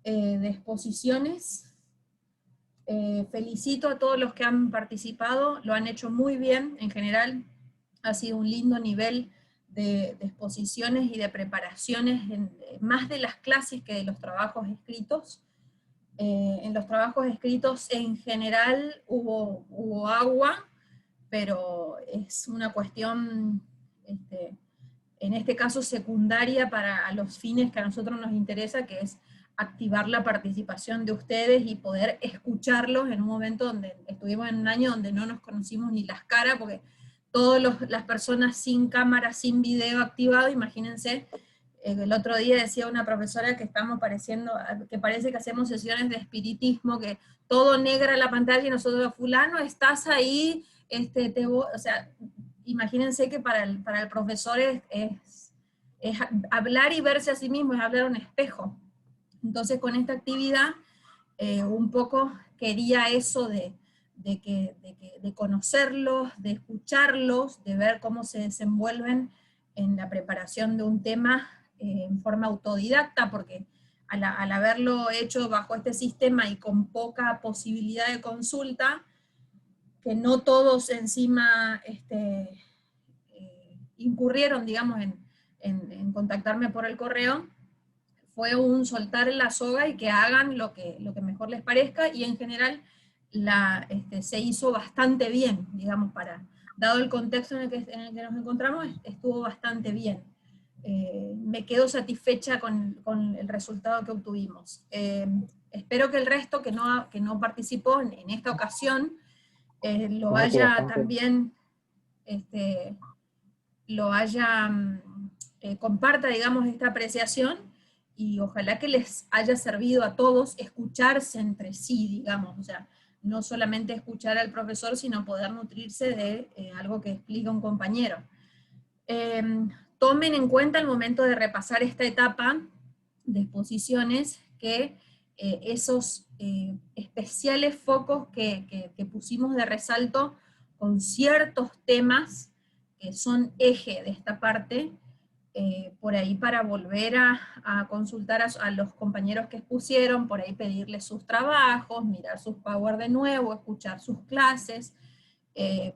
de exposiciones. Felicito a todos los que han participado, lo han hecho muy bien, en general ha sido un lindo nivel de exposiciones y de preparaciones, más de las clases que de los trabajos escritos. En los trabajos escritos en general hubo agua, pero es una cuestión, en este caso secundaria para los fines que a nosotros nos interesa, que es activar la participación de ustedes y poder escucharlos en un momento donde estuvimos en un año donde no nos conocimos ni las caras, porque todas las personas sin cámara, sin video activado, imagínense, el otro día decía una profesora que estamos que parece que hacemos sesiones de espiritismo, que todo negra la pantalla y nosotros, fulano, estás ahí, o sea, imagínense que para el profesor es hablar y verse a sí mismo, es hablar a un espejo. Entonces con esta actividad un poco quería eso de conocerlos, de escucharlos, de ver cómo se desenvuelven en la preparación de un tema en forma autodidacta, porque al haberlo hecho bajo este sistema y con poca posibilidad de consulta, que no todos encima incurrieron, digamos, en contactarme por el correo, fue un soltar la soga y que hagan lo que mejor les parezca, y en general se hizo bastante bien, digamos, dado el contexto en el que nos encontramos, estuvo bastante bien. Me quedo satisfecha con el resultado que obtuvimos. Espero que el resto que no participó en esta ocasión lo haya también, comparta, digamos, esta apreciación, y ojalá que les haya servido a todos escucharse entre sí, digamos, o sea, no solamente escuchar al profesor, sino poder nutrirse de algo que explica un compañero. Tomen en cuenta al momento de repasar esta etapa de exposiciones que esos especiales focos que pusimos de resalto con ciertos temas que son eje de esta parte, por ahí para volver a consultar a los compañeros que expusieron, por ahí pedirles sus trabajos, mirar sus Power de nuevo, escuchar sus clases,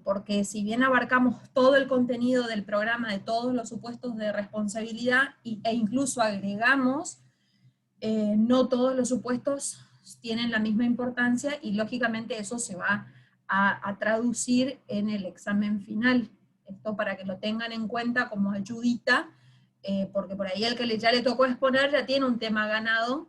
porque si bien abarcamos todo el contenido del programa de todos los supuestos de responsabilidad e incluso agregamos, no todos los supuestos tienen la misma importancia, y lógicamente eso se va a traducir en el examen final. Esto para que lo tengan en cuenta como ayudita, porque por ahí el que ya le tocó exponer ya tiene un tema ganado,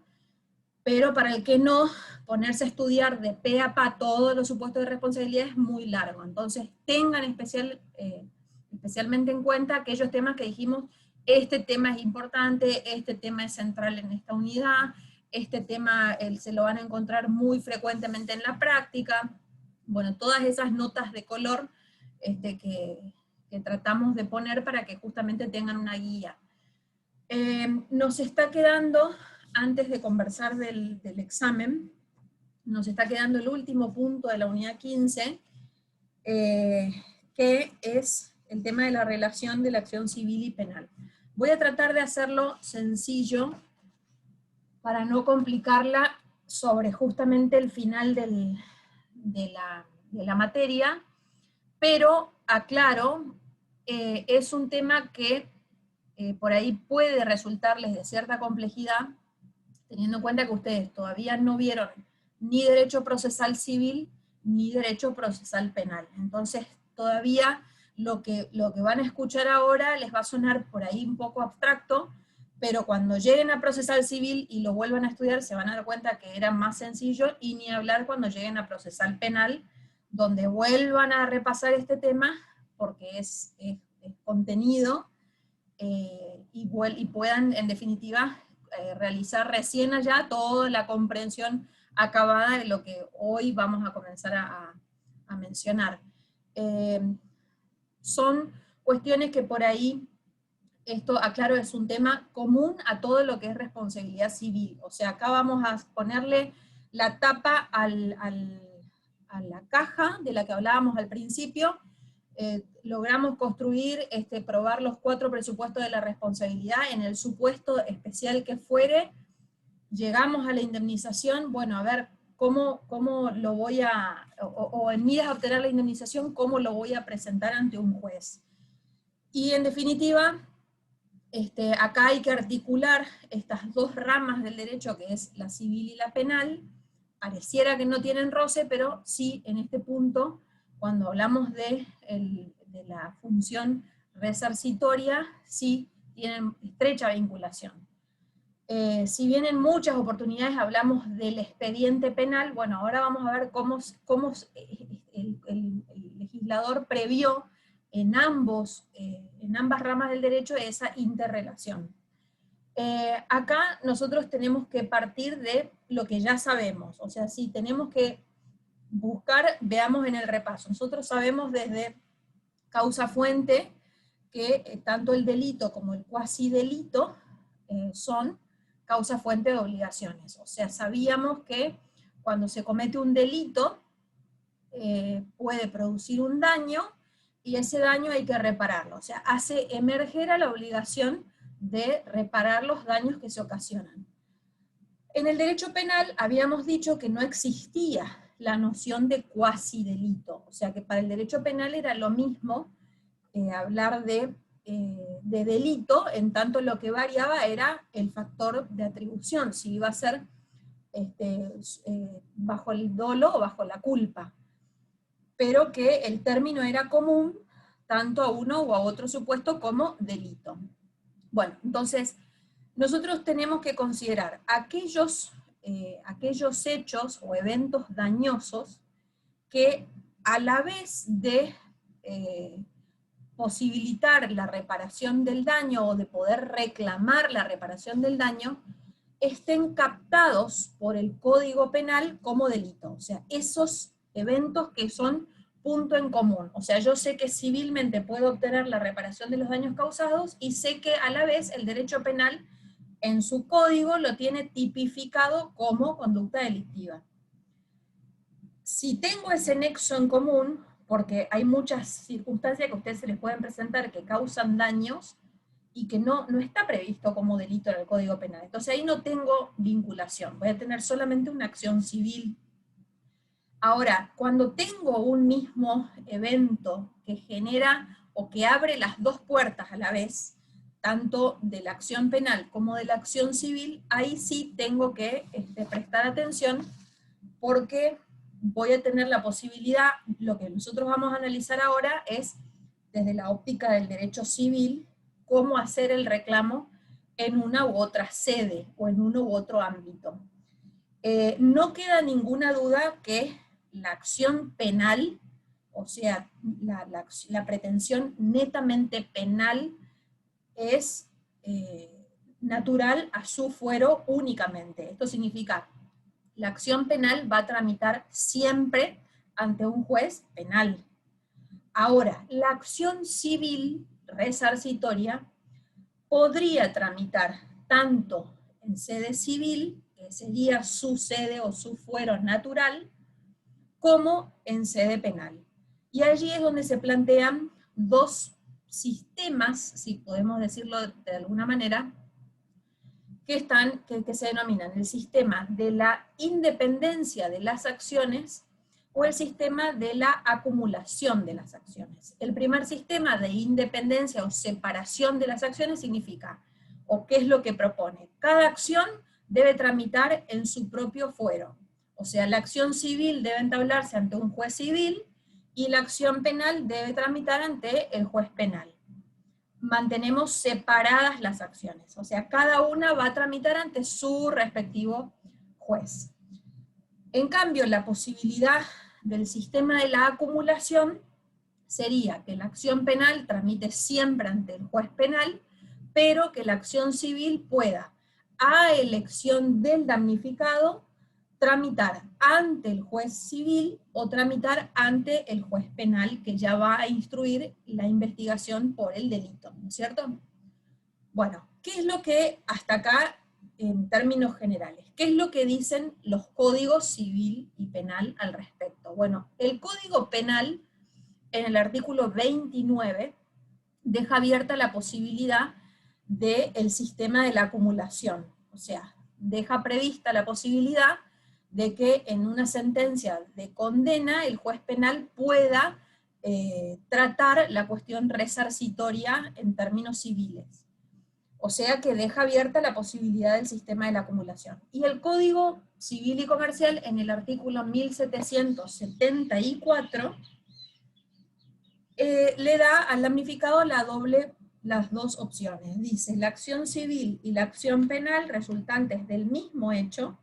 pero para el que no, ponerse a estudiar de pe a pa todos los supuestos de responsabilidad es muy largo. Entonces tengan especialmente en cuenta aquellos temas que dijimos, este tema es importante, este tema es central en esta unidad, este tema se lo van a encontrar muy frecuentemente en la práctica. Bueno, todas esas notas de color que tratamos de poner para que justamente tengan una guía. Nos está quedando, antes de conversar del examen, nos está quedando el último punto de la unidad 15, que es el tema de la relación de la acción civil y penal. Voy a tratar de hacerlo sencillo para no complicarla sobre justamente el final de la materia, pero aclaro, es un tema que por ahí puede resultarles de cierta complejidad, teniendo en cuenta que ustedes todavía no vieron ni derecho procesal civil, ni derecho procesal penal. Entonces, todavía lo que van a escuchar ahora les va a sonar por ahí un poco abstracto, pero cuando lleguen a procesal civil y lo vuelvan a estudiar, se van a dar cuenta que era más sencillo, y ni hablar cuando lleguen a procesal penal, donde vuelvan a repasar este tema, porque es contenido, y puedan, en definitiva, realizar recién allá toda la comprensión acabada de lo que hoy vamos a comenzar a mencionar. Son cuestiones que por ahí, esto, aclaro, es un tema común a todo lo que es responsabilidad civil. O sea, acá vamos a ponerle la tapa a la caja de la que hablábamos al principio. Logramos construir, probar los 4 presupuestos de la responsabilidad en el supuesto especial que fuere. Llegamos a la indemnización, bueno, a ver cómo lo voy a, o en miras a obtener la indemnización, cómo lo voy a presentar ante un juez. Y en definitiva, acá hay que articular estas 2 ramas del derecho, que es la civil y la penal. Pareciera que no tienen roce, pero sí, en este punto, cuando hablamos de la función resarcitoria, sí tienen estrecha vinculación. Si bien en muchas oportunidades hablamos del expediente penal, bueno, ahora vamos a ver cómo el legislador previó en ambas ramas del derecho esa interrelación. Acá nosotros tenemos que partir de lo que ya sabemos, o sea, si tenemos que buscar, veamos en el repaso. Nosotros sabemos desde causa-fuente que tanto el delito como el cuasi-delito son causa-fuente de obligaciones. O sea, sabíamos que cuando se comete un delito puede producir un daño, y ese daño hay que repararlo. O sea, hace emerger a la obligación de reparar los daños que se ocasionan. En el derecho penal habíamos dicho que no existía la noción de cuasi delito, o sea que para el derecho penal era lo mismo hablar de delito, en tanto lo que variaba era el factor de atribución, si iba a ser bajo el dolo o bajo la culpa, pero que el término era común tanto a uno o a otro supuesto como delito. Bueno, entonces nosotros tenemos que considerar aquellos hechos o eventos dañosos que, a la vez de posibilitar la reparación del daño o de poder reclamar la reparación del daño, estén captados por el Código Penal como delito. O sea, esos eventos que son punto en común. O sea, yo sé que civilmente puedo obtener la reparación de los daños causados, y sé que a la vez el derecho penal en su código lo tiene tipificado como conducta delictiva. Si tengo ese nexo en común, porque hay muchas circunstancias que a ustedes se les pueden presentar que causan daños y que no está previsto como delito en el Código Penal. Entonces ahí no tengo vinculación, voy a tener solamente una acción civil. Ahora, cuando tengo un mismo evento que genera o que abre las 2 puertas a la vez, tanto de la acción penal como de la acción civil, ahí sí tengo que prestar atención, porque voy a tener la posibilidad, lo que nosotros vamos a analizar ahora es, desde la óptica del derecho civil, cómo hacer el reclamo en una u otra sede, o en uno u otro ámbito. No queda ninguna duda que la acción penal, o sea, la pretensión netamente penal, es natural a su fuero únicamente. Esto significa, la acción penal va a tramitar siempre ante un juez penal. Ahora, la acción civil resarcitoria podría tramitar tanto en sede civil, que sería su sede o su fuero natural, como en sede penal. Y allí es donde se plantean 2 sistemas, si podemos decirlo de alguna manera, que se denominan el sistema de la independencia de las acciones o el sistema de la acumulación de las acciones. El primer sistema, de independencia o separación de las acciones, significa, o qué es lo que propone, cada acción debe tramitar en su propio fuero. O sea, la acción civil debe entablarse ante un juez civil, y la acción penal debe tramitar ante el juez penal. Mantenemos separadas las acciones, o sea, cada una va a tramitar ante su respectivo juez. En cambio, la posibilidad del sistema de la acumulación sería que la acción penal tramite siempre ante el juez penal, pero que la acción civil pueda, a elección del damnificado, tramitar ante el juez civil o tramitar ante el juez penal que ya va a instruir la investigación por el delito, ¿no es cierto? Bueno, ¿qué es lo que hasta acá, en términos generales, qué es lo que dicen los códigos civil y penal al respecto? Bueno, el Código Penal, en el artículo 29, deja abierta la posibilidad del sistema de la acumulación, o sea, deja prevista la posibilidad de que en una sentencia de condena el juez penal pueda tratar la cuestión resarcitoria en términos civiles. O sea que deja abierta la posibilidad del sistema de la acumulación. Y el Código Civil y Comercial, en el artículo 1774, le da al damnificado las dos opciones. Dice, la acción civil y la acción penal resultantes del mismo hecho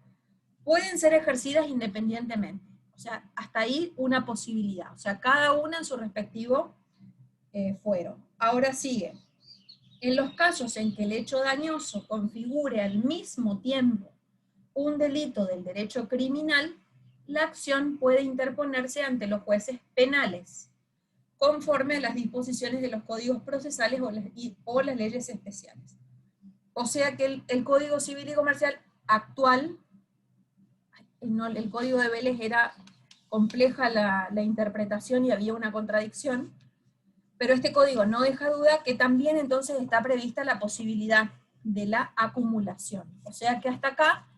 pueden ser ejercidas independientemente. O sea, hasta ahí una posibilidad. O sea, cada una en su respectivo fuero. Ahora sigue. En los casos en que el hecho dañoso configure al mismo tiempo un delito del derecho criminal, la acción puede interponerse ante los jueces penales, conforme a las disposiciones de los códigos procesales o las leyes especiales. O sea que el Código Civil y Comercial actual, el Código de Vélez era compleja la interpretación y había una contradicción, pero este código no deja duda que también entonces está prevista la posibilidad de la acumulación. O sea que hasta acá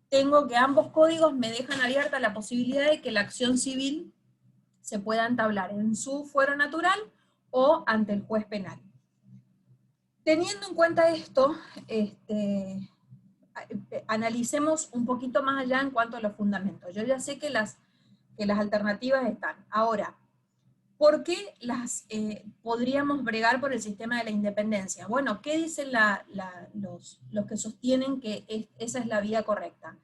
tengo que ambos códigos me dejan abierta la posibilidad de que la acción civil se pueda entablar en su fuero natural o ante el juez penal. Teniendo en cuenta esto, analicemos un poquito más allá en cuanto a los fundamentos. Yo ya sé que las alternativas están. Ahora, ¿por qué podríamos bregar por el sistema de la independencia? Bueno, ¿qué dicen los que sostienen que esa es la vía correcta?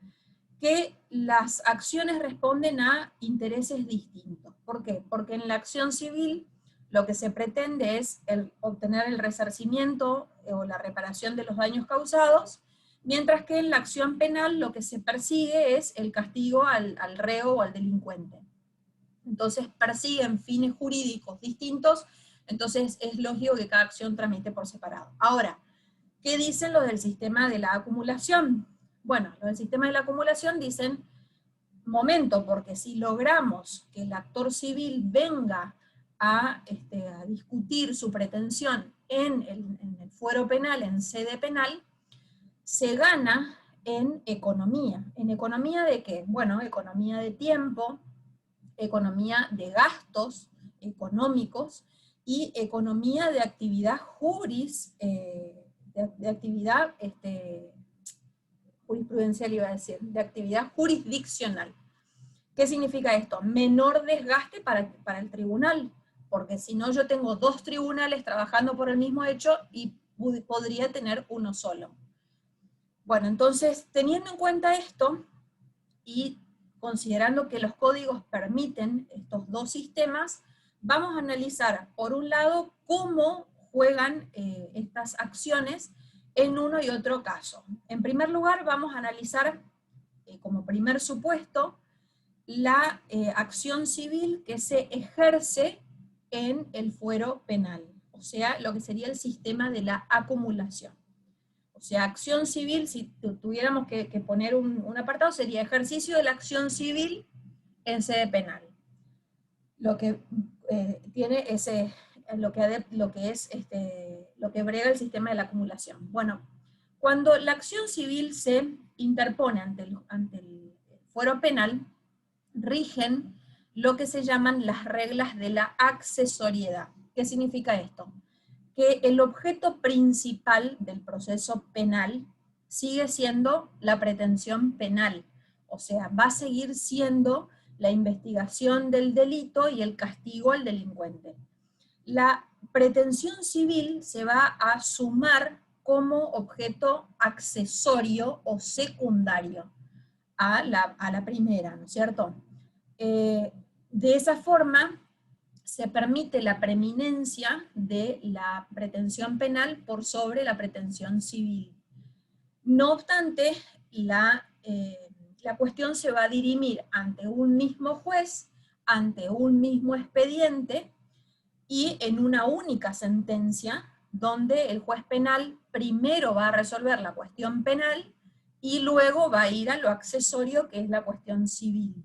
Que las acciones responden a intereses distintos. ¿Por qué? Porque en la acción civil lo que se pretende es obtener el resarcimiento o la reparación de los daños causados, mientras que en la acción penal lo que se persigue es el castigo al reo o al delincuente. Entonces persiguen fines jurídicos distintos, entonces es lógico que cada acción tramite por separado. Ahora, ¿qué dicen los del sistema de la acumulación? Bueno, los del sistema de la acumulación dicen, momento, porque si logramos que el actor civil venga a discutir su pretensión en el fuero penal, en sede penal, se gana en economía. ¿En economía de qué? Bueno, economía de tiempo, economía de gastos económicos y economía de actividad jurisprudencial iba a decir, de actividad jurisdiccional. ¿Qué significa esto? Menor desgaste para el tribunal, porque si no yo tengo dos tribunales trabajando por el mismo hecho y podría tener uno solo. Bueno, entonces, teniendo en cuenta esto, y considerando que los códigos permiten estos dos sistemas, vamos a analizar, por un lado, cómo juegan estas acciones en uno y otro caso. En primer lugar, vamos a analizar, como primer supuesto, la acción civil que se ejerce en el fuero penal, o sea, lo que sería el sistema de la acumulación. O sea, acción civil, si tuviéramos que poner un apartado, sería ejercicio de la acción civil en sede penal. Lo que tiene lo que brega el sistema de la acumulación. Bueno, cuando la acción civil se interpone ante el fuero penal, rigen lo que se llaman las reglas de la accesoriedad. ¿Qué significa esto? Que el objeto principal del proceso penal sigue siendo la pretensión penal, o sea, va a seguir siendo la investigación del delito y el castigo al delincuente. La pretensión civil se va a sumar como objeto accesorio o secundario a la primera, ¿no es cierto? De esa forma, se permite la preeminencia de la pretensión penal por sobre la pretensión civil. No obstante, la cuestión se va a dirimir ante un mismo juez, ante un mismo expediente, y en una única sentencia, donde el juez penal primero va a resolver la cuestión penal, y luego va a ir a lo accesorio, que es la cuestión civil.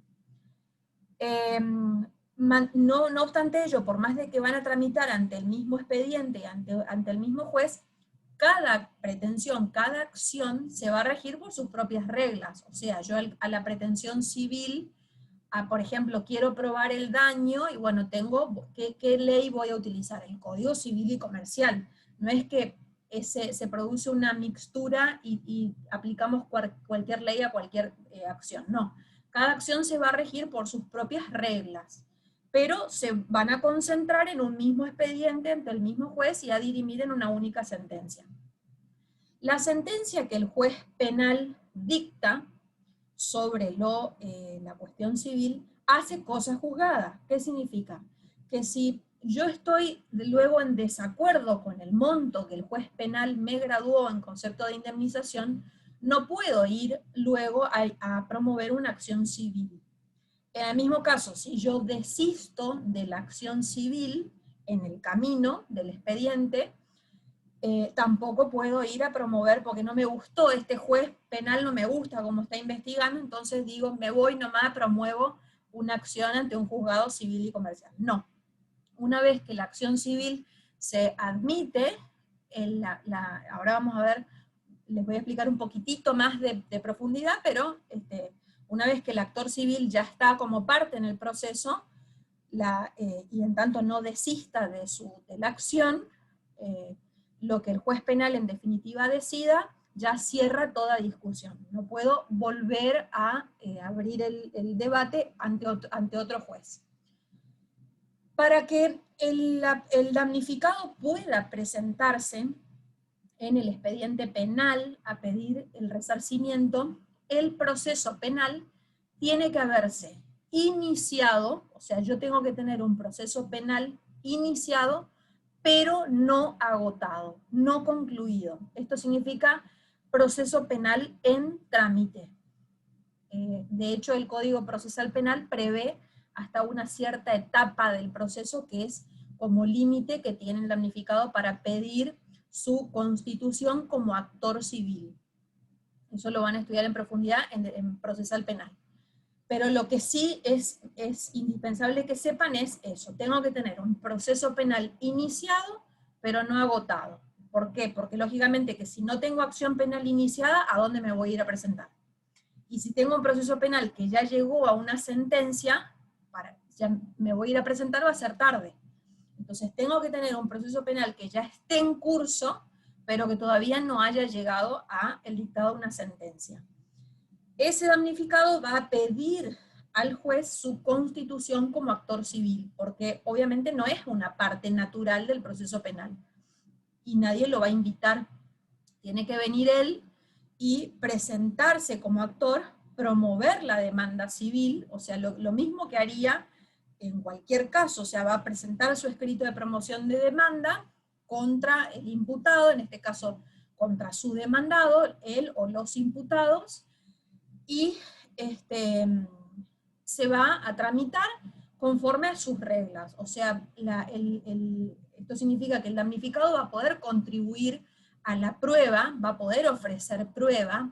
No obstante ello, por más de que van a tramitar ante el mismo expediente, ante el mismo juez, cada pretensión, cada acción se va a regir por sus propias reglas. O sea, yo a la pretensión civil, por ejemplo, quiero probar el daño, y bueno, tengo, ¿qué ley voy a utilizar? El Código Civil y Comercial. No es que se produce una mixtura y aplicamos cualquier ley a cualquier acción, no. Cada acción se va a regir por sus propias reglas, pero se van a concentrar en un mismo expediente ante el mismo juez y a dirimir en una única sentencia. La sentencia que el juez penal dicta sobre la cuestión civil hace cosa juzgada. ¿Qué significa? Que si yo estoy luego en desacuerdo con el monto que el juez penal me graduó en concepto de indemnización, no puedo ir luego a promover una acción civil. En el mismo caso, si yo desisto de la acción civil en el camino del expediente, tampoco puedo ir a promover, porque no me gustó, este juez penal no me gusta cómo está investigando, entonces digo, me voy nomás, promuevo una acción ante un juzgado civil y comercial. No. Una vez que la acción civil se admite, ahora vamos a ver, les voy a explicar un poquitito más de profundidad, pero una vez que el actor civil ya está como parte en el proceso, y en tanto no desista de la acción, lo que el juez penal en definitiva decida, ya cierra toda discusión. No puedo volver a abrir el debate ante otro juez. Para que el damnificado pueda presentarse en el expediente penal a pedir el resarcimiento, el proceso penal tiene que haberse iniciado, o sea, yo tengo que tener un proceso penal iniciado, pero no agotado, no concluido. Esto significa proceso penal en trámite. De hecho, el Código Procesal Penal prevé hasta una cierta etapa del proceso que es como límite que tiene el damnificado para pedir su constitución como actor civil. Eso lo van a estudiar en profundidad en procesal penal. Pero lo que sí es indispensable que sepan es eso. Tengo que tener un proceso penal iniciado, pero no agotado. ¿Por qué? Porque lógicamente que si no tengo acción penal iniciada, ¿a dónde me voy a ir a presentar? Y si tengo un proceso penal que ya llegó a una sentencia, ya me voy a ir a presentar, va a ser tarde. Entonces tengo que tener un proceso penal que ya esté en curso, pero que todavía no haya llegado a el dictado de una sentencia. Ese damnificado va a pedir al juez su constitución como actor civil, porque obviamente no es una parte natural del proceso penal, y nadie lo va a invitar. Tiene que venir él y presentarse como actor, promover la demanda civil, o sea, lo mismo que haría en cualquier caso, o sea, va a presentar su escrito de promoción de demanda contra el imputado, en este caso contra su demandado, él o los imputados, y se va a tramitar conforme a sus reglas. O sea, esto significa que el damnificado va a poder contribuir a la prueba, va a poder ofrecer prueba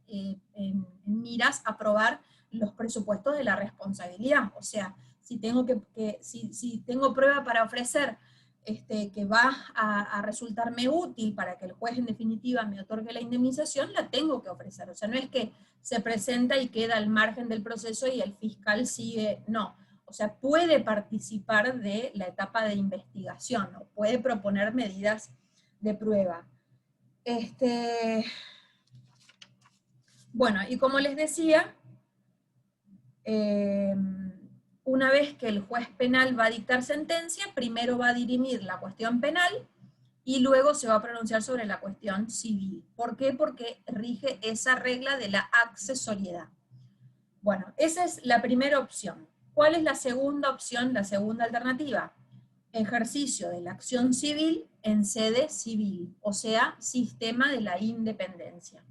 en miras a probar los presupuestos de la responsabilidad. O sea, si tengo, si tengo prueba para ofrecer que va a resultarme útil para que el juez en definitiva me otorgue la indemnización, la tengo que ofrecer. O sea, no es que se presenta y queda al margen del proceso y el fiscal sigue, no. O sea, puede participar de la etapa de investigación, ¿no? Puede proponer medidas de prueba. Bueno, y como les decía, una vez que el juez penal va a dictar sentencia, primero va a dirimir la cuestión penal y luego se va a pronunciar sobre la cuestión civil. ¿Por qué? Porque rige esa regla de la accesoriedad. Bueno, esa es la primera opción. ¿Cuál es la segunda opción, la segunda alternativa? Ejercicio de la acción civil en sede civil, o sea, sistema de la independencia.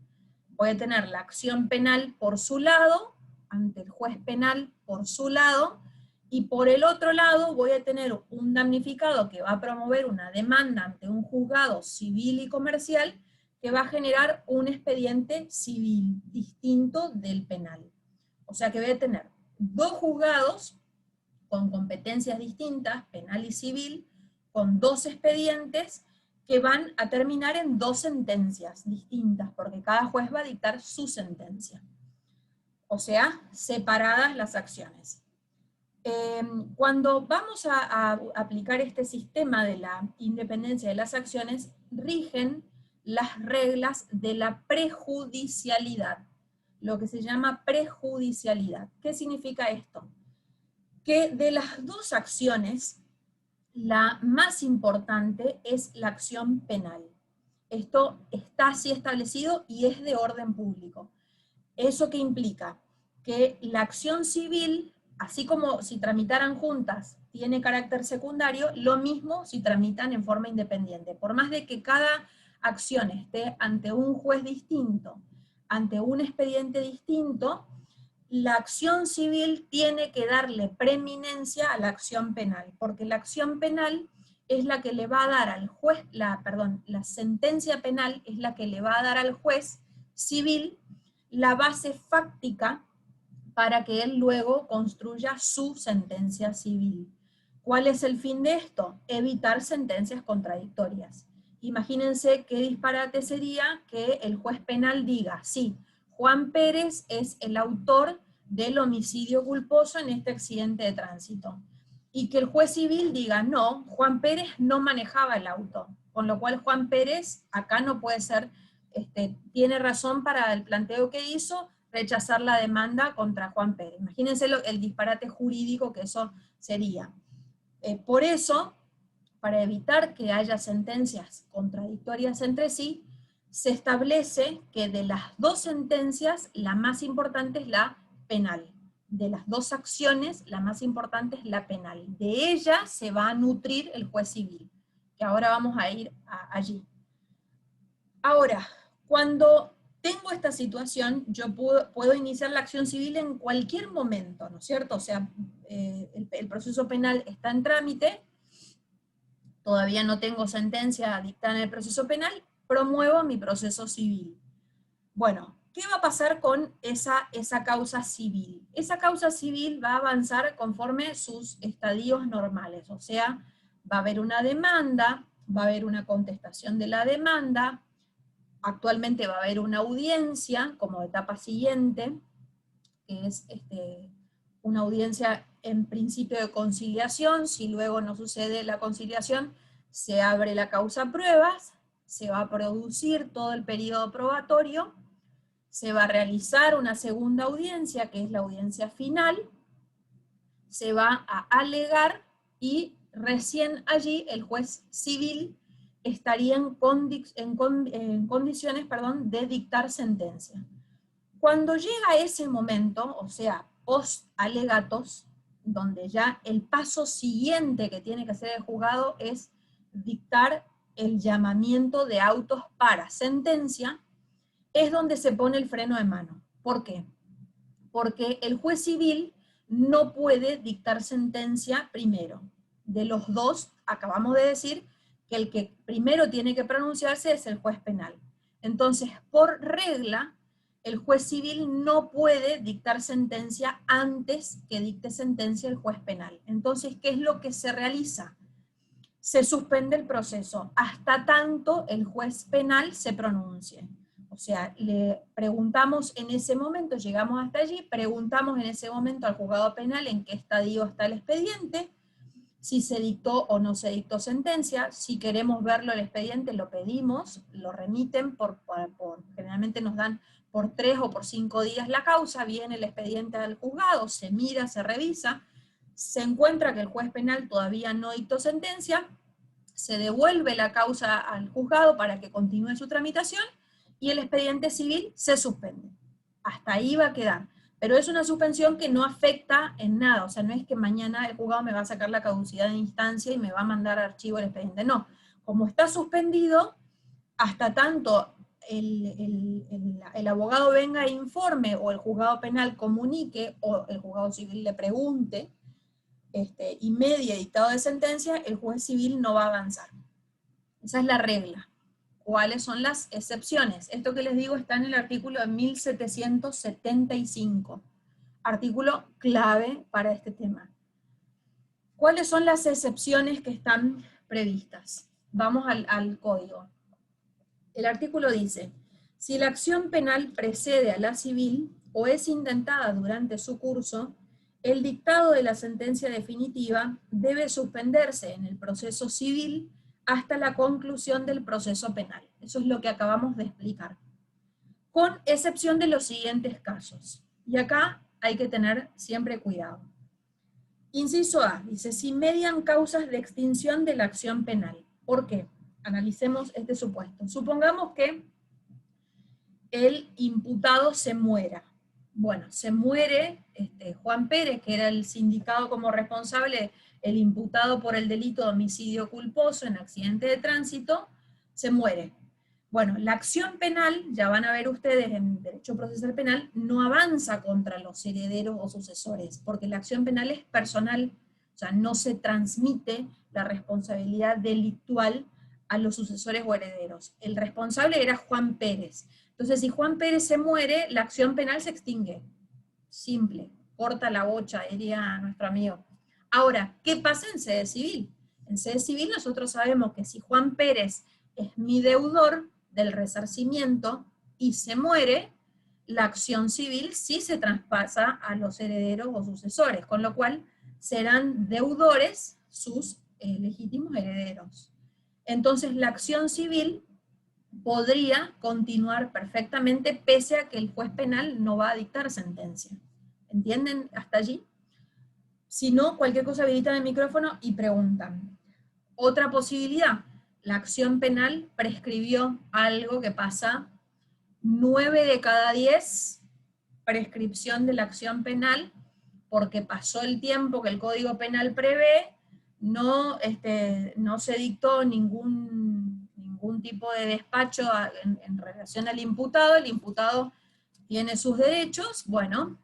Voy a tener la acción penal por su lado, ante el juez penal por su lado, y por el otro lado voy a tener un damnificado que va a promover una demanda ante un juzgado civil y comercial que va a generar un expediente civil distinto del penal. O sea que voy a tener dos juzgados con competencias distintas, penal y civil, con dos expedientes que van a terminar en dos sentencias distintas, porque cada juez va a dictar su sentencia. O sea, separadas las acciones. Cuando vamos a aplicar este sistema de la independencia de las acciones, rigen las reglas de la prejudicialidad, lo que se llama prejudicialidad. ¿Qué significa esto? Que de las dos acciones, la más importante es la acción penal. Esto está así establecido y es de orden público. ¿Eso qué implica? Que la acción civil, así como si tramitaran juntas, tiene carácter secundario, lo mismo si tramitan en forma independiente. Por más de que cada acción esté ante un juez distinto, ante un expediente distinto, la acción civil tiene que darle preeminencia a la acción penal, porque la acción penal es la que le va a dar al juez, la sentencia penal es la que le va a dar al juez civil la base fáctica para que él luego construya su sentencia civil. ¿Cuál es el fin de esto? Evitar sentencias contradictorias. Imagínense qué disparate sería que el juez penal diga, sí, Juan Pérez es el autor del homicidio culposo en este accidente de tránsito. Y que el juez civil diga, no, Juan Pérez no manejaba el auto, con lo cual Juan Pérez acá no puede ser, tiene razón para el planteo que hizo, rechazar la demanda contra Juan Pérez. Imagínense el disparate jurídico que eso sería. Por eso, para evitar que haya sentencias contradictorias entre sí, se establece que de las dos sentencias, la más importante es la penal. De las dos acciones, la más importante es la penal. De ella se va a nutrir el juez civil, que ahora vamos a ir allí. Ahora, cuando tengo esta situación, yo puedo iniciar la acción civil en cualquier momento, ¿no es cierto? O sea, el proceso penal está en trámite, todavía no tengo sentencia dictada en el proceso penal, promuevo mi proceso civil. Bueno, ¿qué va a pasar con esa causa civil? Esa causa civil va a avanzar conforme sus estadios normales, o sea, va a haber una demanda, va a haber una contestación de la demanda, actualmente va a haber una audiencia como etapa siguiente, que es una audiencia en principio de conciliación. Si luego no sucede la conciliación, se abre la causa pruebas, se va a producir todo el periodo probatorio, se va a realizar una segunda audiencia, que es la audiencia final, se va a alegar y recién allí el juez civil estaría en condiciones de dictar sentencia. Cuando llega ese momento, o sea, post alegatos, donde ya el paso siguiente que tiene que hacer el juzgado es dictar el llamamiento de autos para sentencia, es donde se pone el freno de mano. ¿Por qué? Porque el juez civil no puede dictar sentencia primero. De los dos, acabamos de decir que el que primero tiene que pronunciarse es el juez penal. Entonces, por regla, el juez civil no puede dictar sentencia antes que dicte sentencia el juez penal. Entonces, ¿qué es lo que se realiza? Se suspende el proceso hasta tanto el juez penal se pronuncie. O sea, le preguntamos en ese momento, llegamos hasta allí, preguntamos en ese momento al juzgado penal en qué estadio está el expediente, si se dictó o no se dictó sentencia. Si queremos verlo el expediente, lo pedimos, lo remiten, generalmente nos dan por 3 o por 5 días la causa, viene el expediente al juzgado, se mira, se revisa, se encuentra que el juez penal todavía no dictó sentencia, se devuelve la causa al juzgado para que continúe su tramitación, y el expediente civil se suspende. Hasta ahí va a quedar. Pero es una suspensión que no afecta en nada, o sea, no es que mañana el juzgado me va a sacar la caducidad de instancia y me va a mandar archivo el expediente, no. Como está suspendido, hasta tanto el abogado venga e informe, o el juzgado penal comunique, o el juzgado civil le pregunte, y medie dictado de sentencia, el juez civil no va a avanzar. Esa es la regla. ¿Cuáles son las excepciones? Esto que les digo está en el artículo de 1775. Artículo clave para este tema. ¿Cuáles son las excepciones que están previstas? Vamos al código. El artículo dice, si la acción penal precede a la civil o es intentada durante su curso, el dictado de la sentencia definitiva debe suspenderse en el proceso civil hasta la conclusión del proceso penal. Eso es lo que acabamos de explicar. Con excepción de los siguientes casos. Y acá hay que tener siempre cuidado. Inciso A, dice, si median causas de extinción de la acción penal. ¿Por qué? Analicemos este supuesto. Supongamos que el imputado se muera. Bueno, se muere Juan Pérez, que era el sindicado como responsable, el imputado por el delito de homicidio culposo en accidente de tránsito, se muere. Bueno, la acción penal, ya van a ver ustedes en Derecho Procesal Penal, no avanza contra los herederos o sucesores, porque la acción penal es personal, o sea, no se transmite la responsabilidad delictual a los sucesores o herederos. El responsable era Juan Pérez. Entonces, si Juan Pérez se muere, la acción penal se extingue. Simple, corta la bocha, diría nuestro amigo. Ahora, ¿qué pasa en sede civil? En sede civil nosotros sabemos que si Juan Pérez es mi deudor del resarcimiento y se muere, la acción civil sí se traspasa a los herederos o sucesores, con lo cual serán deudores sus legítimos herederos. Entonces la acción civil podría continuar perfectamente pese a que el juez penal no va a dictar sentencia. ¿Entienden hasta allí? Si no, cualquier cosa habilitan el micrófono y preguntan. Otra posibilidad, la acción penal prescribió algo que pasa 9 de cada 10 prescripción de la acción penal, porque pasó el tiempo que el Código Penal prevé, no se dictó ningún tipo de despacho en relación al imputado, el imputado tiene sus derechos, bueno,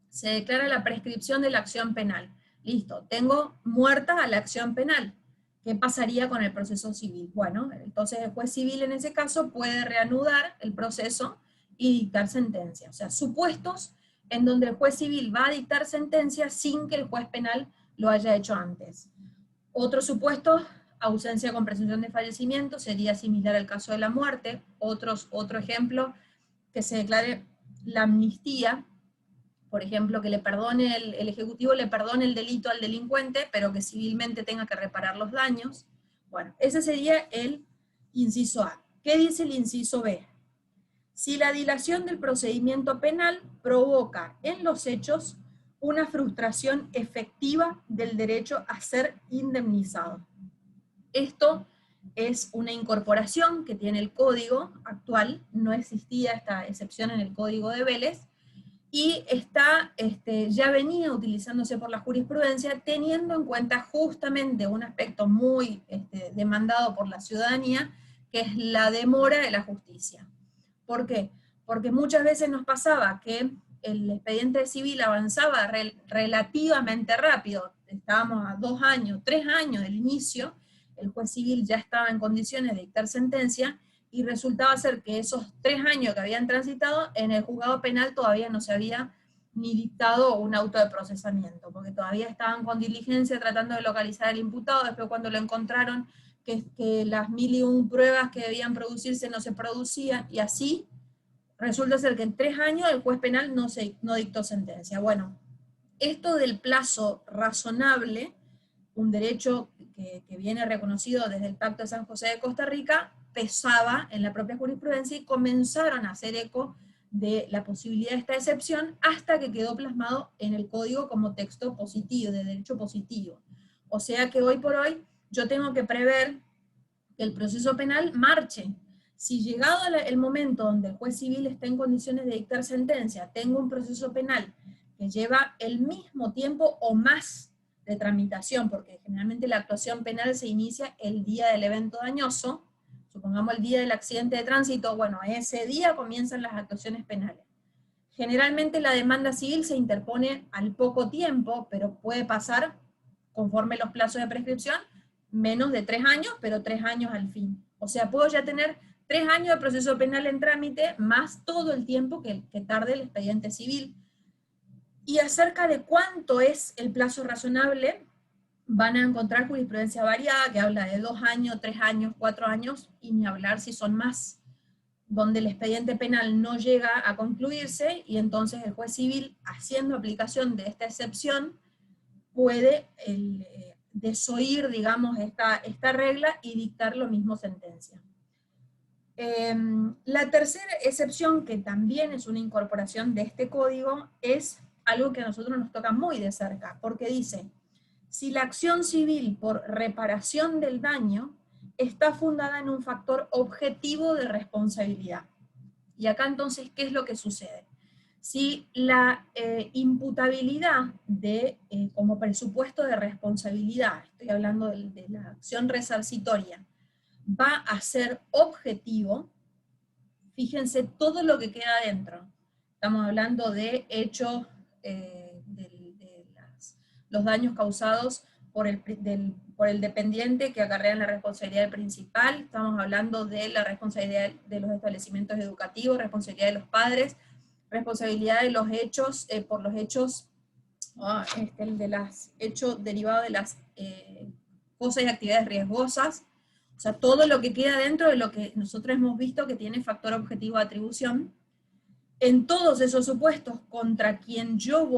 se declara la prescripción de la acción penal. Listo, tengo muerta a la acción penal. ¿Qué pasaría con el proceso civil? Bueno, entonces el juez civil en ese caso puede reanudar el proceso y dictar sentencia. O sea, supuestos en donde el juez civil va a dictar sentencia sin que el juez penal lo haya hecho antes. Otro supuesto, ausencia con presunción de fallecimiento, sería similar al caso de la muerte. Otro ejemplo, que se declare la amnistía, por ejemplo, que le perdone el Ejecutivo le perdone el delito al delincuente, pero que civilmente tenga que reparar los daños. Bueno, ese sería el inciso A. ¿Qué dice el inciso B? Si la dilación del procedimiento penal provoca en los hechos una frustración efectiva del derecho a ser indemnizado. Esto es una incorporación que tiene el código actual, no existía esta excepción en el código de Vélez, y ya venía utilizándose por la jurisprudencia, teniendo en cuenta justamente un aspecto muy demandado por la ciudadanía, que es la demora de la justicia. ¿Por qué? Porque muchas veces nos pasaba que el expediente civil avanzaba relativamente rápido, estábamos a 2 años, 3 años del inicio, el juez civil ya estaba en condiciones de dictar sentencia, y resultaba ser que esos 3 años que habían transitado, en el juzgado penal todavía no se había ni dictado un auto de procesamiento, porque todavía estaban con diligencia tratando de localizar al imputado, después cuando lo encontraron, que las 1001 pruebas que debían producirse no se producían, y así resulta ser que en 3 años el juez penal no dictó sentencia. Bueno, esto del plazo razonable, un derecho que viene reconocido desde el Pacto de San José de Costa Rica, pesaba en la propia jurisprudencia y comenzaron a hacer eco de la posibilidad de esta excepción hasta que quedó plasmado en el código como texto positivo, de derecho positivo. O sea que hoy por hoy yo tengo que prever que el proceso penal marche. Si llegado el momento donde el juez civil está en condiciones de dictar sentencia, tengo un proceso penal que lleva el mismo tiempo o más de tramitación, porque generalmente la actuación penal se inicia el día del evento dañoso, supongamos el día del accidente de tránsito, bueno, ese día comienzan las actuaciones penales. Generalmente la demanda civil se interpone al poco tiempo, pero puede pasar, conforme los plazos de prescripción, menos de 3 años, pero 3 años al fin. O sea, puedo ya tener 3 años de proceso penal en trámite, más todo el tiempo que tarde el expediente civil. Y acerca de cuánto es el plazo razonable, van a encontrar jurisprudencia variada, que habla de 2 años, 3 años, 4 años, y ni hablar si son más, donde el expediente penal no llega a concluirse, y entonces el juez civil, haciendo aplicación de esta excepción, puede desoír, digamos, esta regla y dictar lo mismo sentencia. La tercera excepción, que también es una incorporación de este código, es algo que a nosotros nos toca muy de cerca, porque dice, si la acción civil por reparación del daño está fundada en un factor objetivo de responsabilidad. Y acá entonces, ¿qué es lo que sucede? Si la imputabilidad como presupuesto de responsabilidad, estoy hablando de la acción resarcitoria, va a ser objetivo, fíjense todo lo que queda adentro. Estamos hablando de hechos, los daños causados por el dependiente que acarrean la responsabilidad del principal, estamos hablando de la responsabilidad de los establecimientos educativos, responsabilidad de los padres, responsabilidad de los hechos, por los hechos, hechos derivados de las cosas y actividades riesgosas, o sea, todo lo que queda dentro de lo que nosotros hemos visto que tiene factor objetivo de atribución. En todos esos supuestos contra quien yo